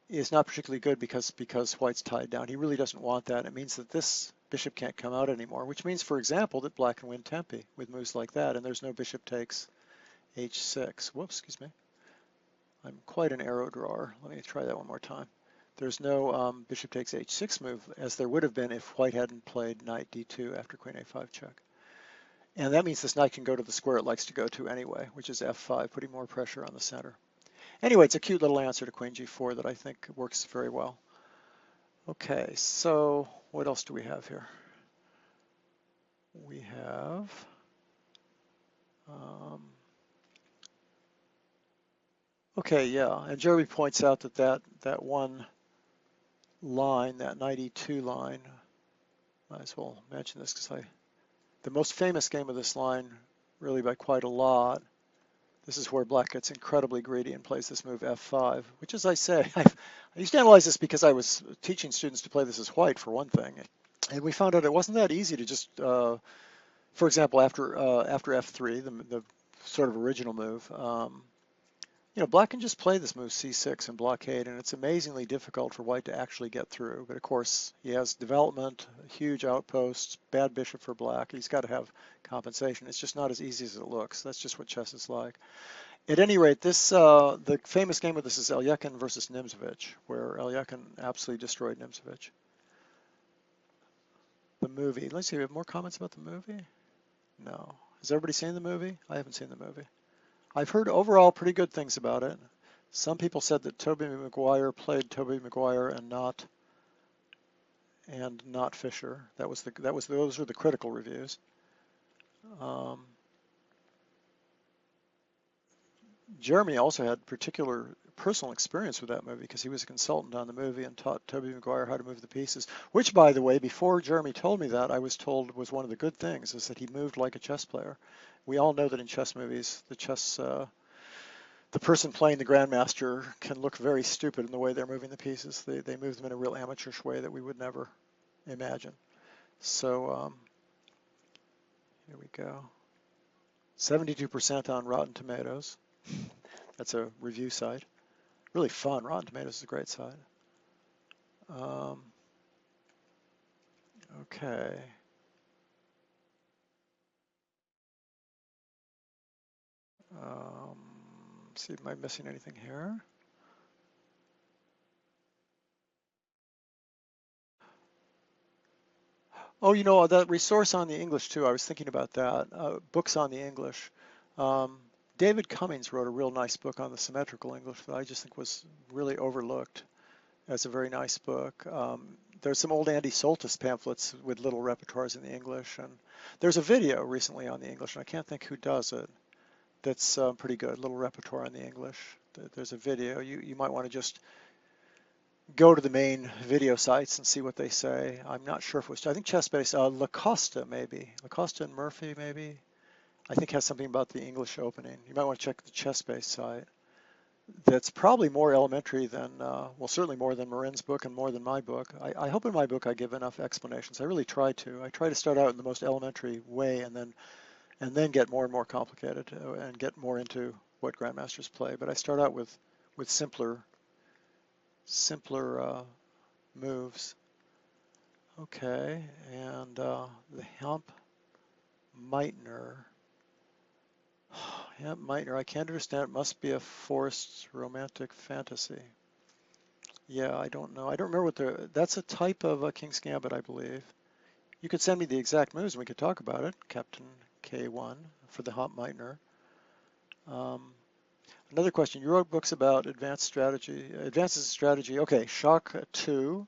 is not particularly good because white's tied down. He really doesn't want that. It means that this bishop can't come out anymore, which means, for example, that black can win tempi with moves like that, and there's no bishop takes h6. Whoops, excuse me. I'm quite an arrow drawer. Let me try that one more time. There's no bishop takes h6 move, as there would have been if white hadn't played knight d2 after queen a5 check. And that means this knight can go to the square it likes to go to anyway, which is f5, putting more pressure on the center. Anyway, it's a cute little answer to queen g4 that I think works very well. Okay, so what else do we have here? We have okay, yeah, and Jeremy points out that one line, that knight e2 line, might as well mention this because the most famous game of this line, really by quite a lot, this is where black gets incredibly greedy and plays this move f5, which, as I say, I used to analyze this because I was teaching students to play this as white, for one thing, and we found out it wasn't that easy to just, for example, after f3, the sort of original move, you know, black can just play this move c6 and blockade, and it's amazingly difficult for white to actually get through. But of course, he has development, huge outposts, bad bishop for black. He's got to have compensation. It's just not as easy as it looks. That's just what chess is like. At any rate, this the famous game of this is Elyekhin versus Nimzo-Indian, where Elyekhin absolutely destroyed Nimzo-Indian. The movie. Let's see, we have more comments about the movie? No. Has everybody seen the movie? I haven't seen the movie. I've heard overall pretty good things about it. Some people said that Tobey Maguire played Tobey Maguire and not Fisher. Those were the critical reviews. Jeremy also had particular personal experience with that movie because he was a consultant on the movie and taught Tobey Maguire how to move the pieces, which, by the way, before Jeremy told me that, I was told was one of the good things, is that he moved like a chess player. We all know that in chess movies, the person playing the grandmaster can look very stupid in the way they're moving the pieces. They move them in a real amateurish way that we would never imagine. So here we go. 72% on Rotten Tomatoes. That's a review site. Really fun. Rotten Tomatoes is a great site. Okay. See, am I missing anything here? Oh, you know, that resource on the English too, I was thinking about that. Books on the English. David Cummings wrote a real nice book on the symmetrical English that I just think was really overlooked as a very nice book. There's some old Andy Soltis pamphlets with little repertoires in the English, and there's a video recently on the English, and I can't think who does it, that's pretty good, little repertoire on the English. There's a video. You might want to just go to the main video sites and see what they say. I'm not sure if it was, I think ChessBase, Lacosta maybe, Lacosta and Murphy maybe, I think has something about the English opening. You might want to check the ChessBase site. That's probably more elementary than, well, certainly more than Marin's book and more than my book. I hope in my book I give enough explanations. I really try to. I try to start out in the most elementary way and then get more and more complicated and get more into what grandmasters play. But I start out with simpler moves. Okay, and the Hemp Meitner. Hemp Meitner, I can't understand. It must be a forced romantic fantasy. Yeah, I don't know. I don't remember that's a type of a King's Gambit, I believe. You could send me the exact moves and we could talk about it. Captain K1 for the Hemp Meitner. Another question. You wrote books about advances in strategy. Okay, Shock 2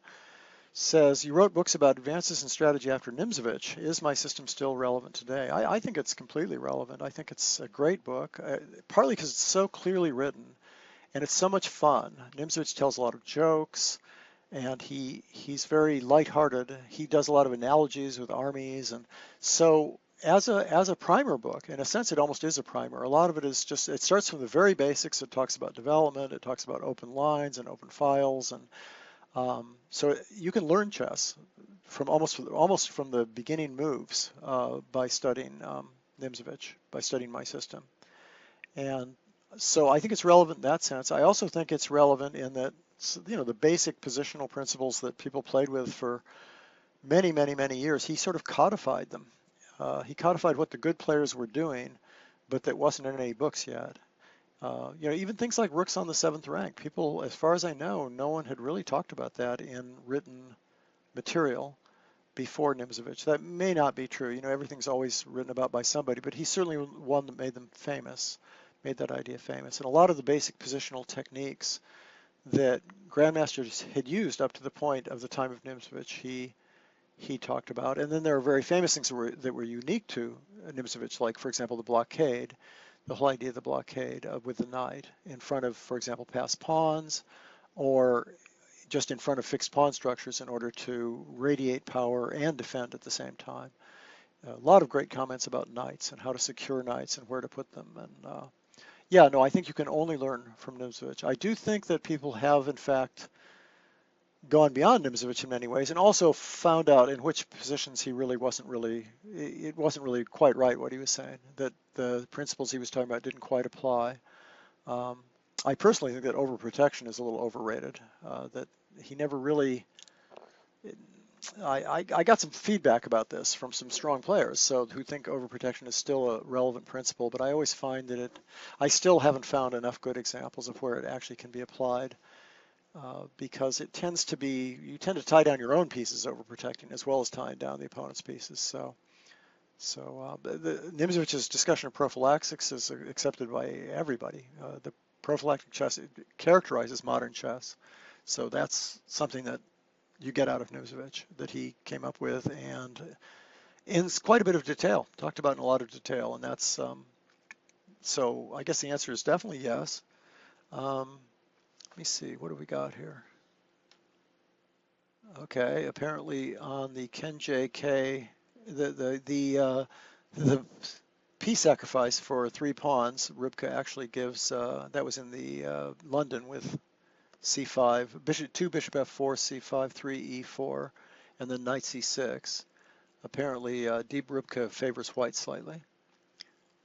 says, you wrote books about advances in strategy after Nimzo-Indian. Is my system still relevant today? I think it's completely relevant. I think it's a great book, partly because it's so clearly written and it's so much fun. Nimzo-Indian tells a lot of jokes and he's very lighthearted. He does a lot of analogies with armies, and so as a primer book, in a sense, it almost is a primer. A lot of it is just, it starts from the very basics. It talks about development. It talks about open lines and open files, and so you can learn chess from almost from the beginning moves by studying Nimzo-Indian, by studying my system. And so I think it's relevant in that sense. I also think it's relevant in that, you know, the basic positional principles that people played with for many, many, many years, he sort of codified them. He codified what the good players were doing, but that wasn't in any books yet. You know, even things like rooks on the 7th rank. People, as far as I know, no one had really talked about that in written material. before Nimzo-Indian. That may not be true. You know, everything's always written about by somebody, but he's certainly one that made them famous, made that idea famous. And a lot of the basic positional techniques that grandmasters had used up to the point of the time of Nimzo-Indian, he talked about. And then there are very famous things that were unique to Nimzo-Indian, like, for example, the blockade, the whole idea of the blockade with the knight in front of, for example, passed pawns, or just in front of fixed pawn structures in order to radiate power and defend at the same time. A lot of great comments about knights and how to secure knights and where to put them. And yeah, no, I think you can only learn from Nimzo-Indian. I do think that people have, in fact, gone beyond Nimzo-Indian in many ways, and also found out in which positions he really wasn't really, it wasn't really quite right what he was saying, that the principles he was talking about didn't quite apply. I personally think that overprotection is a little overrated, that he never really, I got some feedback about this from some strong players, so who think overprotection is still a relevant principle, but I always find that I still haven't found enough good examples of where it actually can be applied. Because it tends to be, you tend to tie down your own pieces overprotecting as well as tying down the opponent's pieces. So the Nimzo-Indian's discussion of prophylaxis is accepted by everybody. The prophylactic chess characterizes modern chess. So that's something that you get out of Nimzo-Indian that he came up with, and in quite a bit of detail, talked about in a lot of detail. And that's, so I guess the answer is definitely yes. Let me see, what do we got here? Okay, apparently on the Ken JK, the piece sacrifice for 3 pawns, Rybka actually gives, that was in the London with c5, bishop 2 bishop f4, c5, 3 e4, and then knight c6. Apparently Deep Rybka favors white slightly.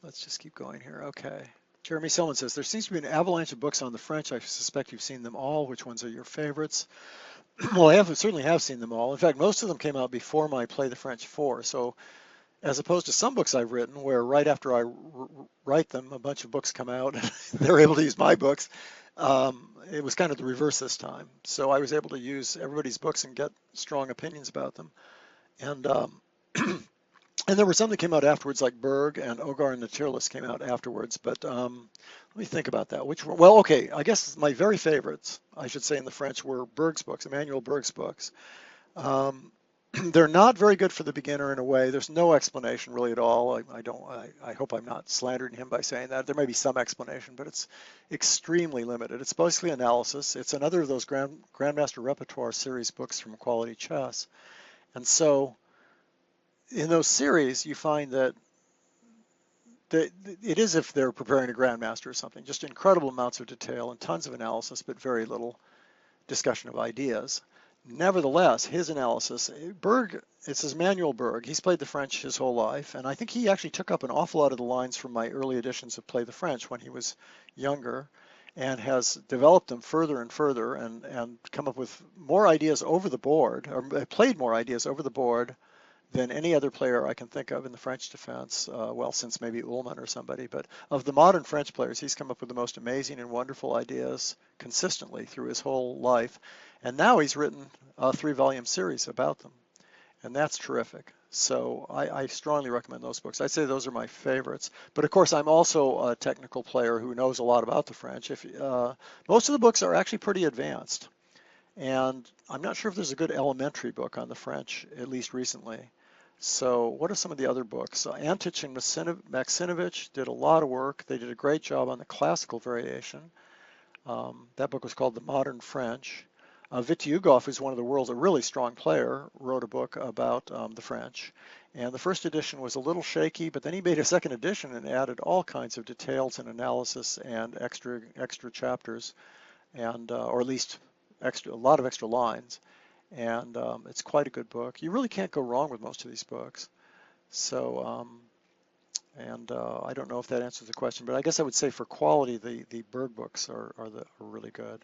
Let's just keep going here. Okay. Jeremy Selman says, there seems to be an avalanche of books on the French. I suspect you've seen them all. Which ones are your favorites? Well, I certainly have seen them all. In fact, most of them came out before my Play the French 4. So as opposed to some books I've written where right after I write them, a bunch of books come out and they're able to use my books, it was kind of the reverse this time. So I was able to use everybody's books and get strong opinions about them. And and there were some that came out afterwards, like Berg and Ogar and the Tier List came out afterwards. But let me think about that. Which one? Well, okay, I guess my very favorites, I should say in the French, were Berg's books, Emmanuel Berg's books. They're not very good for the beginner in a way. There's no explanation really at all. I hope I'm not slandering him by saying that. There may be some explanation, but it's extremely limited. It's basically analysis. It's another of those Grandmaster Repertoire series books from Quality Chess. And so in those series, you find that it is if they're preparing a Grandmaster or something, just incredible amounts of detail and tons of analysis, but very little discussion of ideas. Nevertheless, his analysis, Berg, it's his Manuel Berg. He's played the French his whole life, and I think he actually took up an awful lot of the lines from my early editions of Play the French when he was younger, and has developed them further and further, and come up with more ideas over the board, or played more ideas over the board than any other player I can think of in the French defense, well, since maybe Ullmann or somebody. But of the modern French players, he's come up with the most amazing and wonderful ideas consistently through his whole life. And now he's written a 3-volume series about them, and that's terrific. So I strongly recommend those books. I'd say those are my favorites. But of course, I'm also a technical player who knows a lot about the French. Most of the books are actually pretty advanced. And I'm not sure if there's a good elementary book on the French, at least recently. So what are some of the other books? Antich and Maxinovich did a lot of work. They did a great job on the classical variation. That book was called The Modern French. Vityugov, who's one of the world's a really strong player, wrote a book about the French. And the first edition was a little shaky, but then he made a second edition and added all kinds of details and analysis and extra chapters, and or at least a lot of extra lines. And it's quite a good book. You really can't go wrong with most of these books. So, I don't know if that answers the question, but I guess I would say for quality, the Berg books are really good.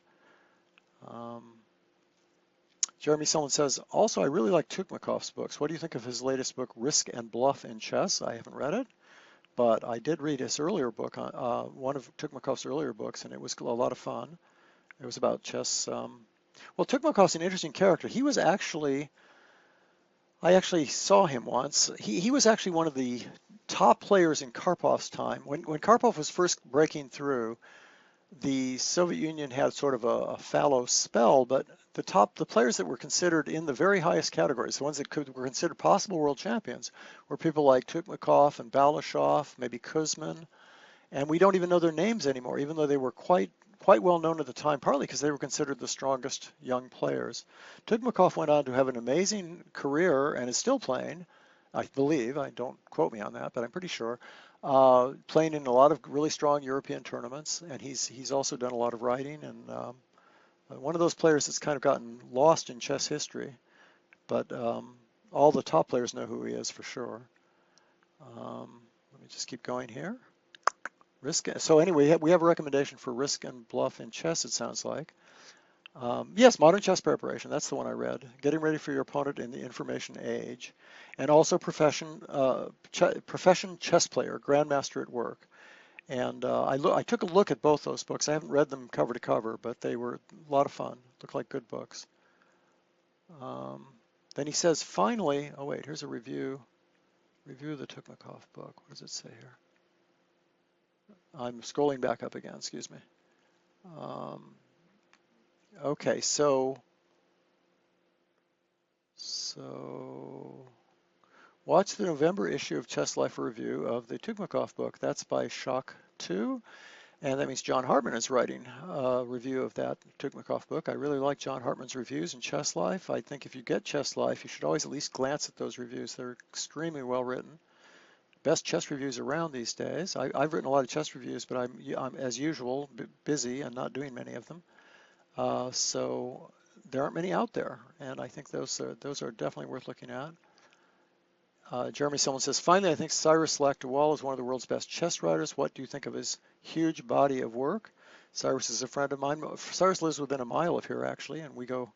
Jeremy Selman says, also, I really like Tukmakov's books. What do you think of his latest book, Risk and Bluff in Chess? I haven't read it, but I did read his earlier book, one of Tukmakov's earlier books, and it was a lot of fun. It was about chess. Well, Tukmakov's an interesting character. He was actually I actually saw him once. He was actually one of the top players in Karpov's time. When Karpov was first breaking through, the Soviet Union had sort of a fallow spell, but the players that were considered in the very highest categories, the ones that were considered possible world champions, were people like Tukmakov and Balashov, maybe Kuzmin, and we don't even know their names anymore, even though they were quite well known at the time, partly because they were considered the strongest young players. Tukmakov went on to have an amazing career and is still playing, I believe. I don't quote me on that, but I'm pretty sure. Playing in a lot of really strong European tournaments, and he's also done a lot of writing, and one of those players that's kind of gotten lost in chess history, but all the top players know who he is for sure. Let me just keep going here. So anyway, we have a recommendation for Risk and Bluff in chess, it sounds like. Yes, Modern Chess Preparation, that's the one I read. Getting Ready for Your Opponent in the Information Age. And also Profession Chess Player, Grandmaster at Work. And I took a look at both those books. I haven't read them cover to cover, but they were a lot of fun. Looked like good books. Then he says, finally, oh wait, here's a review of the Tukmakov book. What does it say here? I'm scrolling back up again, excuse me. Okay, so watch the November issue of Chess Life Review of the Tukmakov book. That's by Shock 2, and that means John Hartman is writing a review of that Tukmakov book. I really like John Hartman's reviews in Chess Life. I think if you get Chess Life, you should always at least glance at those reviews. They're extremely well written. Best chess reviews around these days. I've written a lot of chess reviews, but I'm as usual, busy and not doing many of them. So there aren't many out there, and I think those are definitely worth looking at. Jeremy Silman says, finally, I think Cyrus Lakdawala is one of the world's best chess writers. What do you think of his huge body of work? Cyrus is a friend of mine. Cyrus lives within a mile of here, actually, and we go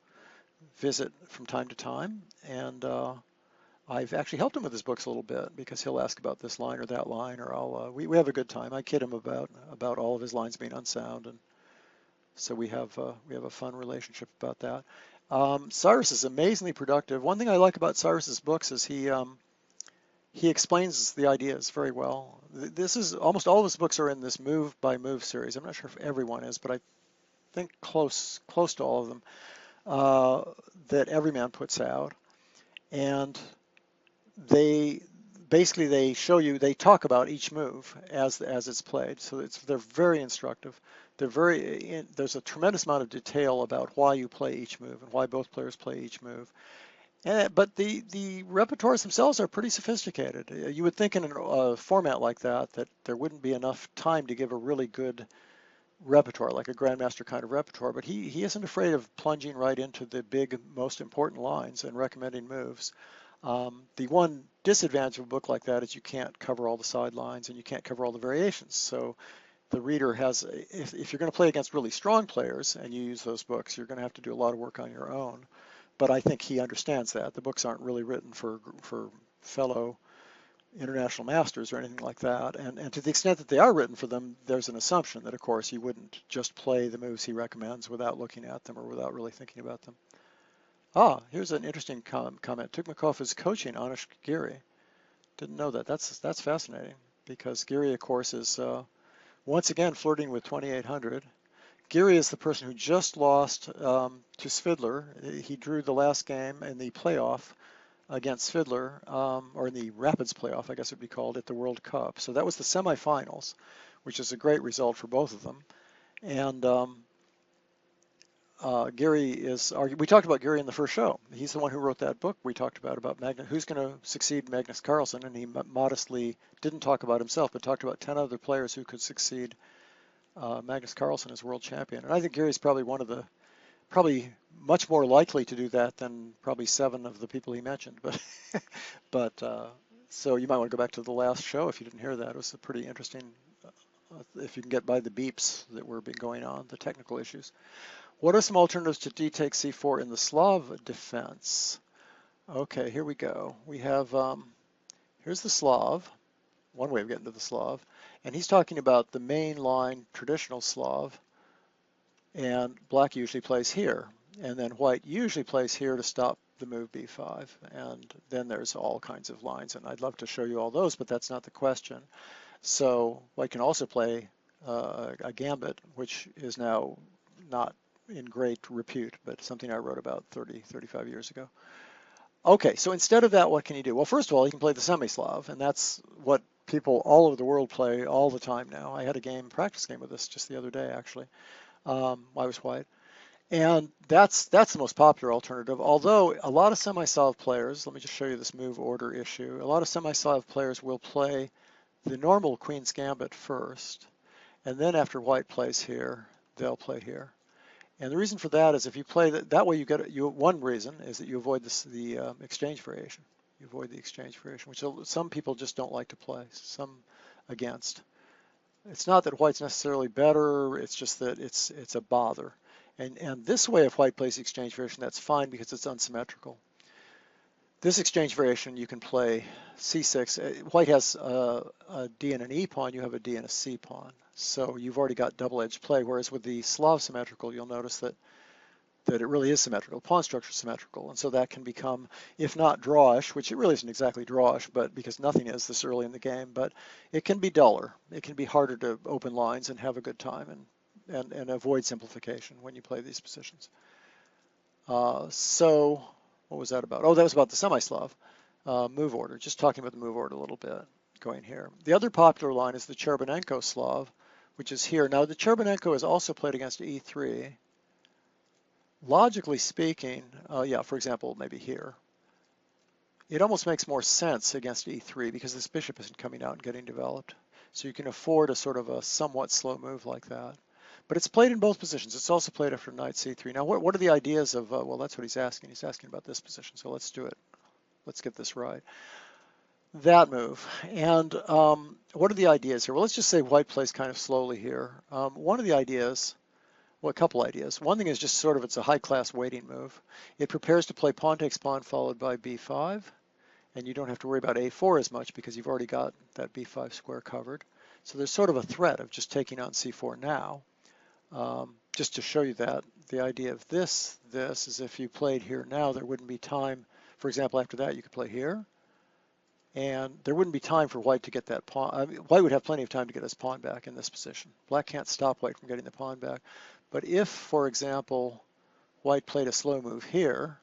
visit from time to time. And I've actually helped him with his books a little bit because he'll ask about this line or that line, or we have a good time. I kid him about all of his lines being unsound, and so we have a fun relationship about that. Cyrus is amazingly productive. One thing I like about Cyrus's books is he explains the ideas very well. This is almost all of his books are in this move by move series. I'm not sure if everyone is, but I think close to all of them that Everyman puts out, and they show you, they talk about each move as it's played. So they're very instructive. There's a tremendous amount of detail about why you play each move and why both players play each move. But the repertoires themselves are pretty sophisticated. You would think in a format like that there wouldn't be enough time to give a really good repertoire, like a grandmaster kind of repertoire, but he isn't afraid of plunging right into the big, most important lines and recommending moves. The one disadvantage of a book like that is you can't cover all the sidelines and you can't cover all the variations. So the reader has, if you're going to play against really strong players and you use those books, you're going to have to do a lot of work on your own. But I think he understands that. The books aren't really written for fellow international masters or anything like that. And to the extent that they are written for them, there's an assumption that, of course, you wouldn't just play the moves he recommends without looking at them or without really thinking about them. Here's an interesting comment. Tukmakov is coaching Anish Giri. Didn't know that. That's fascinating because Giri, of course, is once again flirting with 2800. Giri is the person who just lost to Svidler. He drew the last game in the playoff against Svidler, or in the Rapids playoff, I guess it would be called, at the World Cup. So that was the semifinals, which is a great result for both of them. And Gary is, we talked about Gary in the first show. He's the one who wrote that book we talked about who's going to succeed Magnus Carlsen, and he modestly didn't talk about himself, but talked about 10 other players who could succeed Magnus Carlsen as world champion. And I think Gary's probably probably much more likely to do that than probably 7 of the people he mentioned. But so you might want to go back to the last show if you didn't hear that. It was a pretty interesting, if you can get by the beeps that were going on, the technical issues. What are some alternatives to d takes c4 in the Slav defense? Okay, here we go. We have, here's the Slav, one way of getting to the Slav, and he's talking about the main line traditional Slav, and black usually plays here. and then white usually plays here to stop the move b5, and then there's all kinds of lines, and I'd love to show you all those, but that's not the question. So white can also play a gambit, which is now not in great repute, but something I wrote about 35 years ago. Okay, so instead of that, what can you do? Well, first of all, you can play the Semi-Slav, and that's what people all over the world play all the time now. I had a practice game with this just the other day, actually. I was white. And that's the most popular alternative, although a lot of Semi-Slav players, let me just show you this move order issue, a lot of Semi-Slav players will play the normal Queen's Gambit first, and then after white plays here, they'll play here. And the reason for that is if you play that way, one reason is that you avoid the exchange variation. You avoid the exchange variation, which some people just don't like to play, some against. It's not that white's necessarily better, it's just that it's a bother. And this way, if white plays the exchange variation, that's fine because it's unsymmetrical. This exchange variation, you can play c6. White has a d and an e pawn, you have a d and a c pawn. So you've already got double-edged play, whereas with the Slav symmetrical, you'll notice that it really is symmetrical. Pawn structure is symmetrical, and so that can become, if not drawish, which it really isn't exactly drawish, but because nothing is this early in the game, but it can be duller. It can be harder to open lines and have a good time and avoid simplification when you play these positions. So what was that about? Oh, that was about the Semi-Slav move order, just talking about the move order a little bit going here. The other popular line is the Cherbanenko Slav, which is here. Now the Cherbanenko is also played against e3. Logically speaking, yeah, for example, maybe here, it almost makes more sense against e3 because this bishop isn't coming out and getting developed. So you can afford a sort of a somewhat slow move like that. But it's played in both positions. It's also played after knight c3. Now, what are the ideas of, well, that's what he's asking. He's asking about this position, so let's do it. Let's get this right. That move. And what are the ideas here? Well, let's just say white plays kind of slowly here. One of the ideas, well, a couple ideas. One thing is just sort of it's a high-class waiting move. It prepares to play pawn takes pawn followed by b5, and you don't have to worry about a4 as much because you've already got that b5 square covered. So there's sort of a threat of just taking on c4 now. Just to show you that, the idea of this is if you played here now, there wouldn't be time. For example, after that, you could play here, and there wouldn't be time for white to get that pawn. I mean, white would have plenty of time to get his pawn back in this position. Black can't stop white from getting the pawn back. But if, for example, white played a slow move here,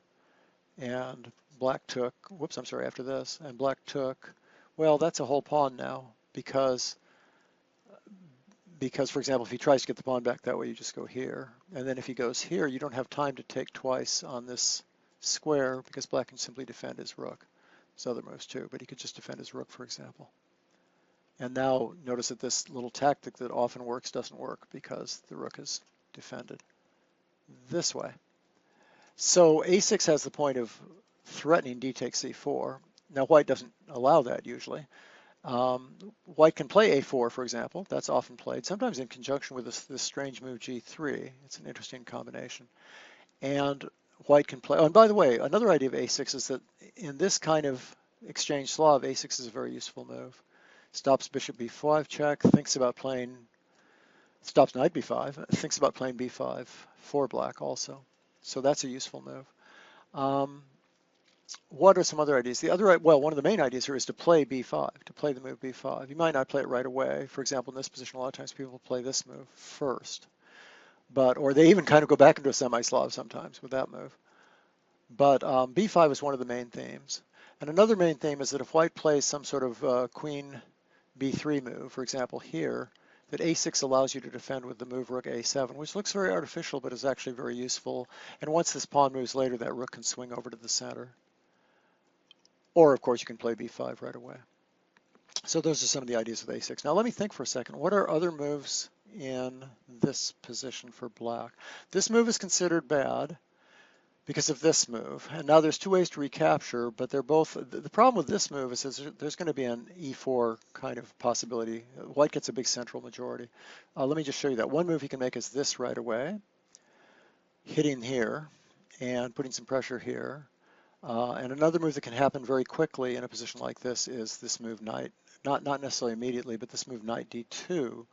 and black took, whoops, I'm sorry, after this, and black took, well, that's a whole pawn now, because, for example, if he tries to get the pawn back that way, you just go here. And then if he goes here, you don't have time to take twice on this square because black can simply defend his rook. There's other moves too, but he could just defend his rook, for example. And now notice that this little tactic that often works doesn't work because the rook is defended this way. So a6 has the point of threatening d takes c4. Now white doesn't allow that usually. White can play a4, for example. That's often played, sometimes in conjunction with this strange move g3. It's an interesting combination. And white can play, oh, and by the way, another idea of a6 is that in this kind of exchange Slav, a6 is a very useful move. Stops bishop b5 check, thinks about playing, stops knight b5, thinks about playing b5 for black also. So that's a useful move. What are some other ideas? Well, one of the main ideas here is to play b5, to play the move b5. You might not play it right away. For example, in this position, a lot of times people play this move first. Or they even kind of go back into a Semi-Slav sometimes with that move. But b5 is one of the main themes. And another main theme is that if white plays some sort of queen b3 move, for example here, that a6 allows you to defend with the move rook a7, which looks very artificial but is actually very useful. And once this pawn moves later, that rook can swing over to the center. Or, of course, you can play b5 right away. So those are some of the ideas with a6. Now let me think for a second. What are other moves in this position for black? This move is considered bad because of this move. And now there's two ways to recapture, but they're both, the problem with this move is there's going to be an e4 kind of possibility. White gets a big central majority. Let me just show you that. One move he can make is this right away, hitting here and putting some pressure here. And another move that can happen very quickly in a position like this is this move knight, not necessarily immediately, but this move knight d2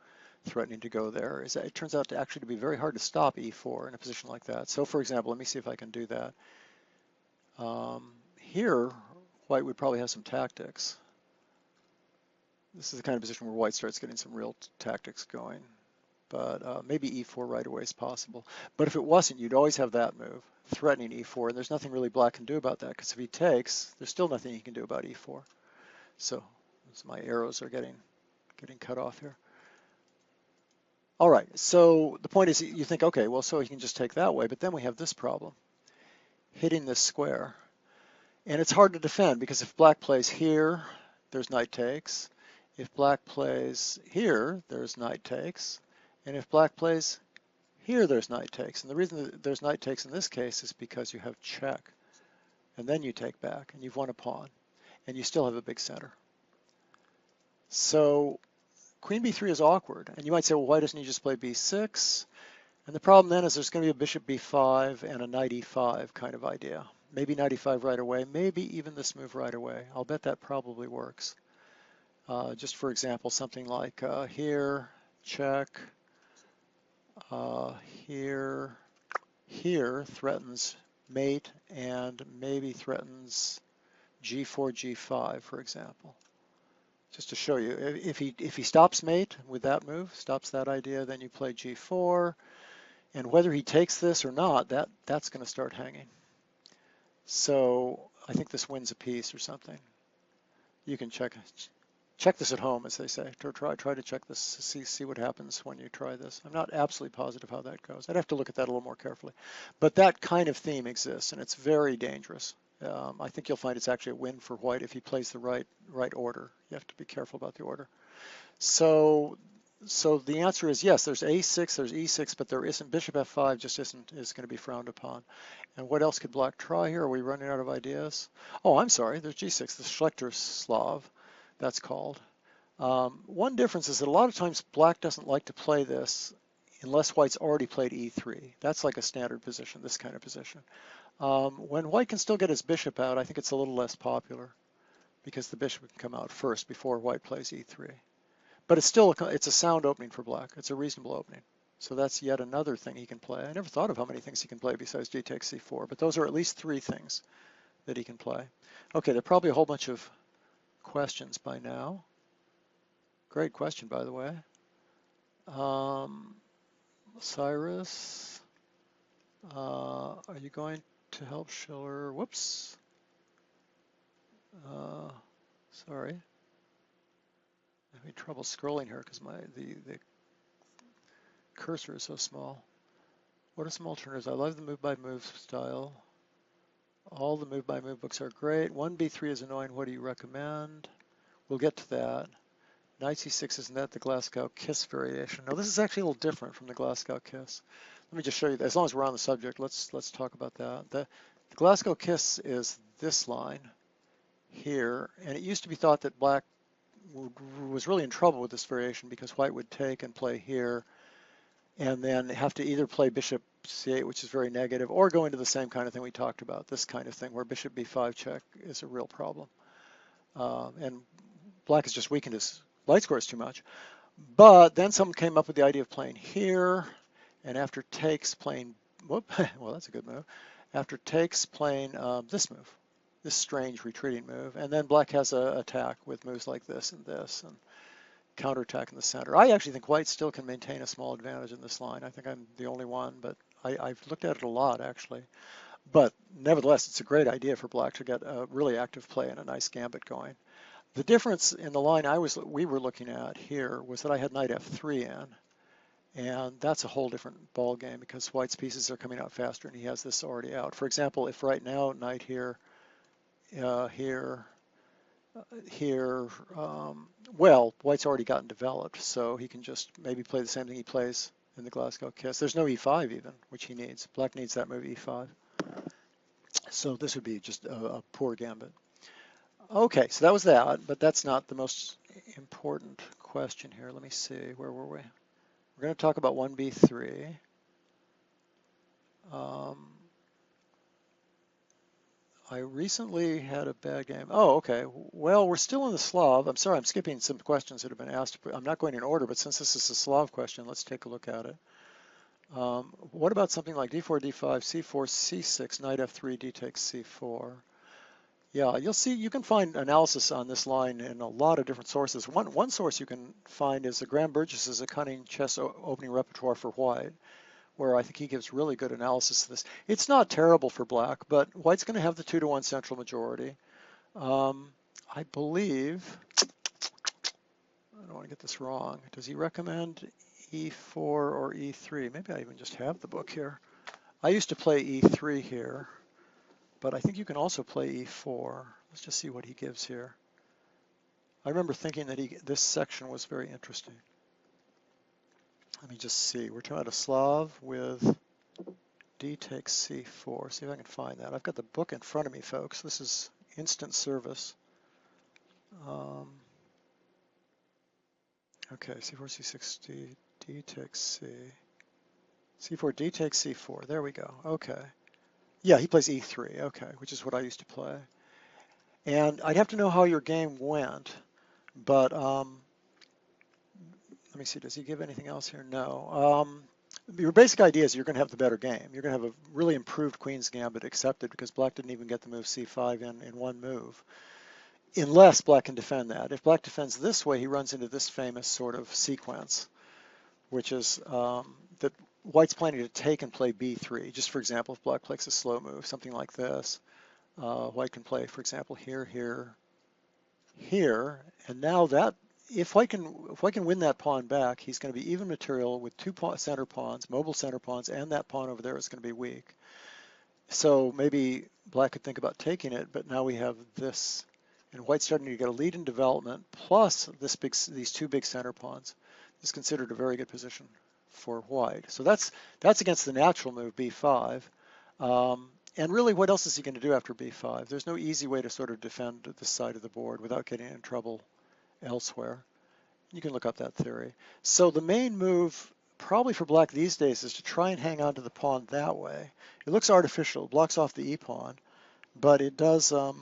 threatening to go there, is that it turns out to actually to be very hard to stop e4 in a position like that. So for example, let me see if I can do that. Here, white would probably have some tactics. This is the kind of position where white starts getting some real tactics going. But maybe e4 right away is possible. But if it wasn't, you'd always have that move, threatening e4, and there's nothing really black can do about that, because if he takes, there's still nothing he can do about e4. So my arrows are getting cut off here. All right, so the point is you think, okay, well, so he can just take that way, but then we have this problem, hitting this square. And it's hard to defend, because if black plays here, there's knight takes. If black plays here, there's knight takes. And if black plays here, there's knight takes. And the reason that there's knight takes in this case is because you have check. And then you take back, and you've won a pawn. And you still have a big center. So queen b3 is awkward. And you might say, well, why doesn't he just play b6? And the problem then is there's going to be a bishop b5 and a knight e5 kind of idea. Maybe knight e5 right away, maybe even this move right away. I'll bet that probably works. Just for example, something like here, check, here threatens mate, and maybe threatens g4, g5, for example. Just to show you, if he stops mate with that move, stops that idea, then you play g4, and whether he takes this or not, that's going to start hanging. So I think this wins a piece or something. You can check this at home, as they say. Try to check this, see what happens when you try this. I'm not absolutely positive how that goes. I'd have to look at that a little more carefully. But that kind of theme exists, and it's very dangerous. I think you'll find it's actually a win for white if he plays the right order. You have to be careful about the order. So the answer is yes, there's a6, there's e6, but there isn't. Bishop f5 just is going to be frowned upon. And what else could black try here? Are we running out of ideas? Oh, I'm sorry, there's g6, the Slav, that's called. One difference is that a lot of times black doesn't like to play this unless white's already played e3. That's like a standard position, this kind of position. When white can still get his bishop out, I think it's a little less popular because the bishop can come out first before white plays e3. But it's a sound opening for black. It's a reasonable opening. So that's yet another thing he can play. I never thought of how many things he can play besides g takes c4, but those are at least 3 things that he can play. Okay, there are probably a whole bunch of questions by now. Great question, by the way. Cyrus, are you going to help Schiller? Whoops. Sorry. I'm having trouble scrolling here because the cursor is so small. What are some alternatives? I love the move-by-move style. All the move-by-move books are great. 1b3 is annoying. What do you recommend? We'll get to that. Knight c6, isn't that the Glasgow kiss variation? No, this is actually a little different from the Glasgow kiss. Let me just show you, as long as we're on the subject, let's talk about that. The Glasgow kiss is this line here, and it used to be thought that black was really in trouble with this variation because white would take and play here and then have to either play bishop c8, which is very negative, or go into the same kind of thing we talked about, this kind of thing where bishop b5 check is a real problem. And black has just weakened his light scores too much. But then someone came up with the idea of playing here, and after takes playing, well, that's a good move. After takes playing this move, this strange retreating move, and then black has an attack with moves like this and counterattack in the center. I actually think white still can maintain a small advantage in this line. I think I'm the only one, but I've looked at it a lot actually. But nevertheless, it's a great idea for black to get a really active play and a nice gambit going. The difference in the line we were looking at here was that I had knight f3 in, and that's a whole different ball game because white's pieces are coming out faster and he has this already out. For example, if right now knight here, well, white's already gotten developed, so he can just maybe play the same thing he plays in the Glasgow kiss. There's no e5 even, which he needs. Black needs that move e5. So this would be just a poor gambit. Okay, so that was that, but that's not the most important question here. Let me see, where were we? We're going to talk about 1b3. I recently had a bad game. Oh, okay. Well, we're still in the Slav. I'm sorry, I'm skipping some questions that have been asked. I'm not going in order, but since this is a Slav question, let's take a look at it. What about something like d4, d5, c4, c6, knight f3, d takes c4? Yeah, you'll see you can find analysis on this line in a lot of different sources. One source you can find is the Graham Burgess's A Cunning Chess Opening Repertoire for White, where I think he gives really good analysis of this. It's not terrible for black, but white's going to have the 2-to-1 central majority. I believe, I don't want to get this wrong, does he recommend e4 or e3? Maybe I even just have the book here. I used to play e3 here, but I think you can also play e4. Let's just see what he gives here. I remember thinking that this section was very interesting. Let me just see. We're talking about a Slav with d takes c4. See if I can find that. I've got the book in front of me, folks. This is instant service. Okay, c4, c6, d takes c. c4, d takes c4. There we go. Okay. Yeah, he plays e3. Okay, which is what I used to play. And I'd have to know how your game went, but let me see. Does he give anything else here? No. Your basic idea is you're going to have the better game. You're going to have a really improved Queen's Gambit accepted because black didn't even get the move c5 in one move, unless black can defend that. If black defends this way, he runs into this famous sort of sequence, which is that white's planning to take and play b3. Just for example, if black plays a slow move, something like this, white can play, for example, here, here, here, and now that if white can win that pawn back, he's going to be even material with two center pawns, mobile center pawns, and that pawn over there is going to be weak. So maybe black could think about taking it, but now we have this, and white's starting to get a lead in development, plus these two big center pawns. This is considered a very good position for white. So that's against the natural move, b5. And really, what else is he going to do after b5? There's no easy way to sort of defend this side of the board without getting in trouble elsewhere. You can look up that theory. So the main move probably for black these days is to try and hang on to the pawn that way. It looks artificial, it blocks off the e-pawn, but it does, I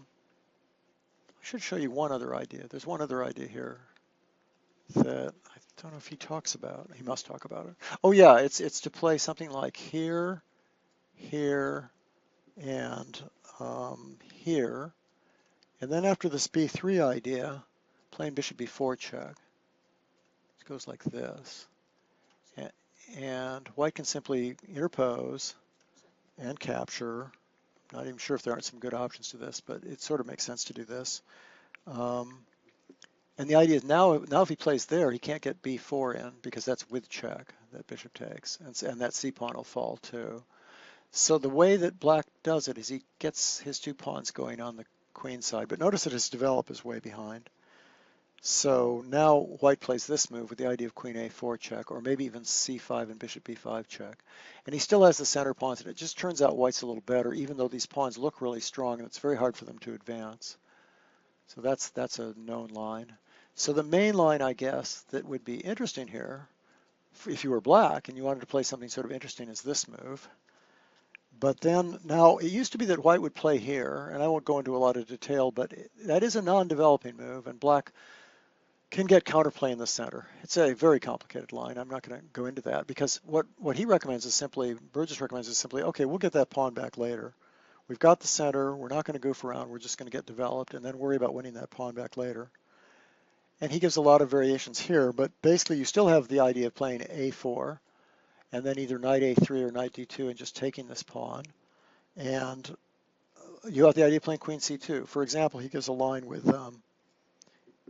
should show you one other idea. There's one other idea here that I don't know if he talks about. He must talk about it. Oh yeah, it's to play something like here, here, and here. And then after this b3 idea, playing bishop b4 check. It goes like this. And white can simply interpose and capture. Not even sure if there aren't some good options to this, but it sort of makes sense to do this. And the idea is now if he plays there, he can't get b4 in because that's with check that bishop takes, and that c-pawn will fall too. So the way that black does it is he gets his two pawns going on the queen side, but notice that his develop is way behind. So now white plays this move with the idea of queen a4 check, or maybe even c5 and bishop b5 check. And he still has the center pawns, and it just turns out white's a little better, even though these pawns look really strong, and it's very hard for them to advance. So that's a known line. So the main line, I guess, that would be interesting here, if you were black and you wanted to play something sort of interesting, is this move. But then now it used to be that white would play here, and I won't go into a lot of detail, but that is a non-developing move, and black can get counterplay in the center. It's a very complicated line. I'm not going to go into that because what he recommends is simply, Burgess recommends is simply, okay, we'll get that pawn back later. We've got the center. We're not going to goof around. We're just going to get developed and then worry about winning that pawn back later. And he gives a lot of variations here, but basically you still have the idea of playing a4 and then either knight a3 or knight d2 and just taking this pawn. And you have the idea of playing queen c2. For example, he gives a line with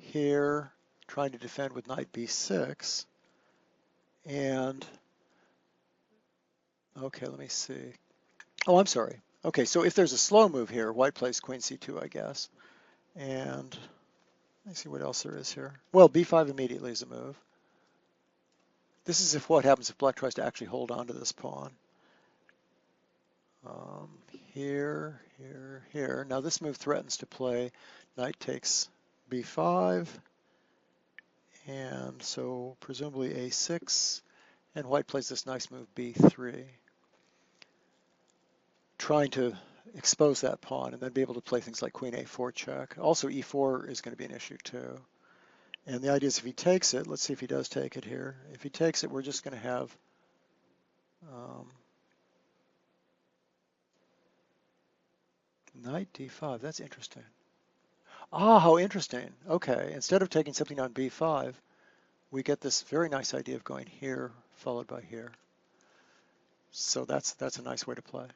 here, trying to defend with knight b6, and okay, let me see. Oh, I'm sorry. Okay, so if there's a slow move here, white plays queen c2, I guess. And let me see what else there is here. Well, b5 immediately is a move. This is what happens if black tries to actually hold on to this pawn. Here, here, here. Now this move threatens to play knight takes b5, and so presumably a6, and white plays this nice move b3, trying to expose that pawn and then be able to play things like queen a4 check. Also e4 is going to be an issue too. And the idea is if he takes it, let's see if he does take it here. If he takes it, we're just going to have knight d5. That's interesting. Ah, how interesting. Okay, instead of taking something on b5, we get this very nice idea of going here, followed by here. So that's a nice way to play.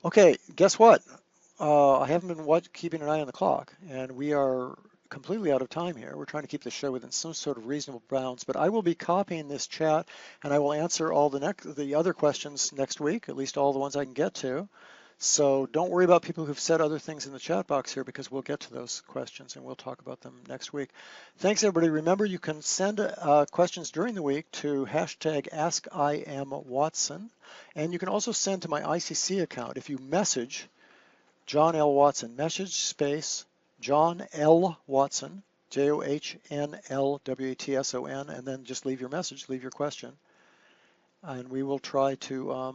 Okay, guess what? I haven't been keeping an eye on the clock, and we are completely out of time here. We're trying to keep the show within some sort of reasonable bounds, but I will be copying this chat, and I will answer all the other questions next week, at least all the ones I can get to. So don't worry about people who've said other things in the chat box here, because we'll get to those questions and we'll talk about them next week. Thanks, everybody. Remember, you can send questions during the week to hashtag AskIamWatson, and you can also send to my ICC account. If you message John L. Watson, message space John L. Watson, JOHNLWATSON, and then just leave your message, leave your question, and we will try to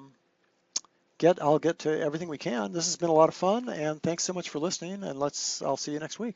I'll get to everything we can. This has been a lot of fun, and thanks so much for listening, and I'll see you next week.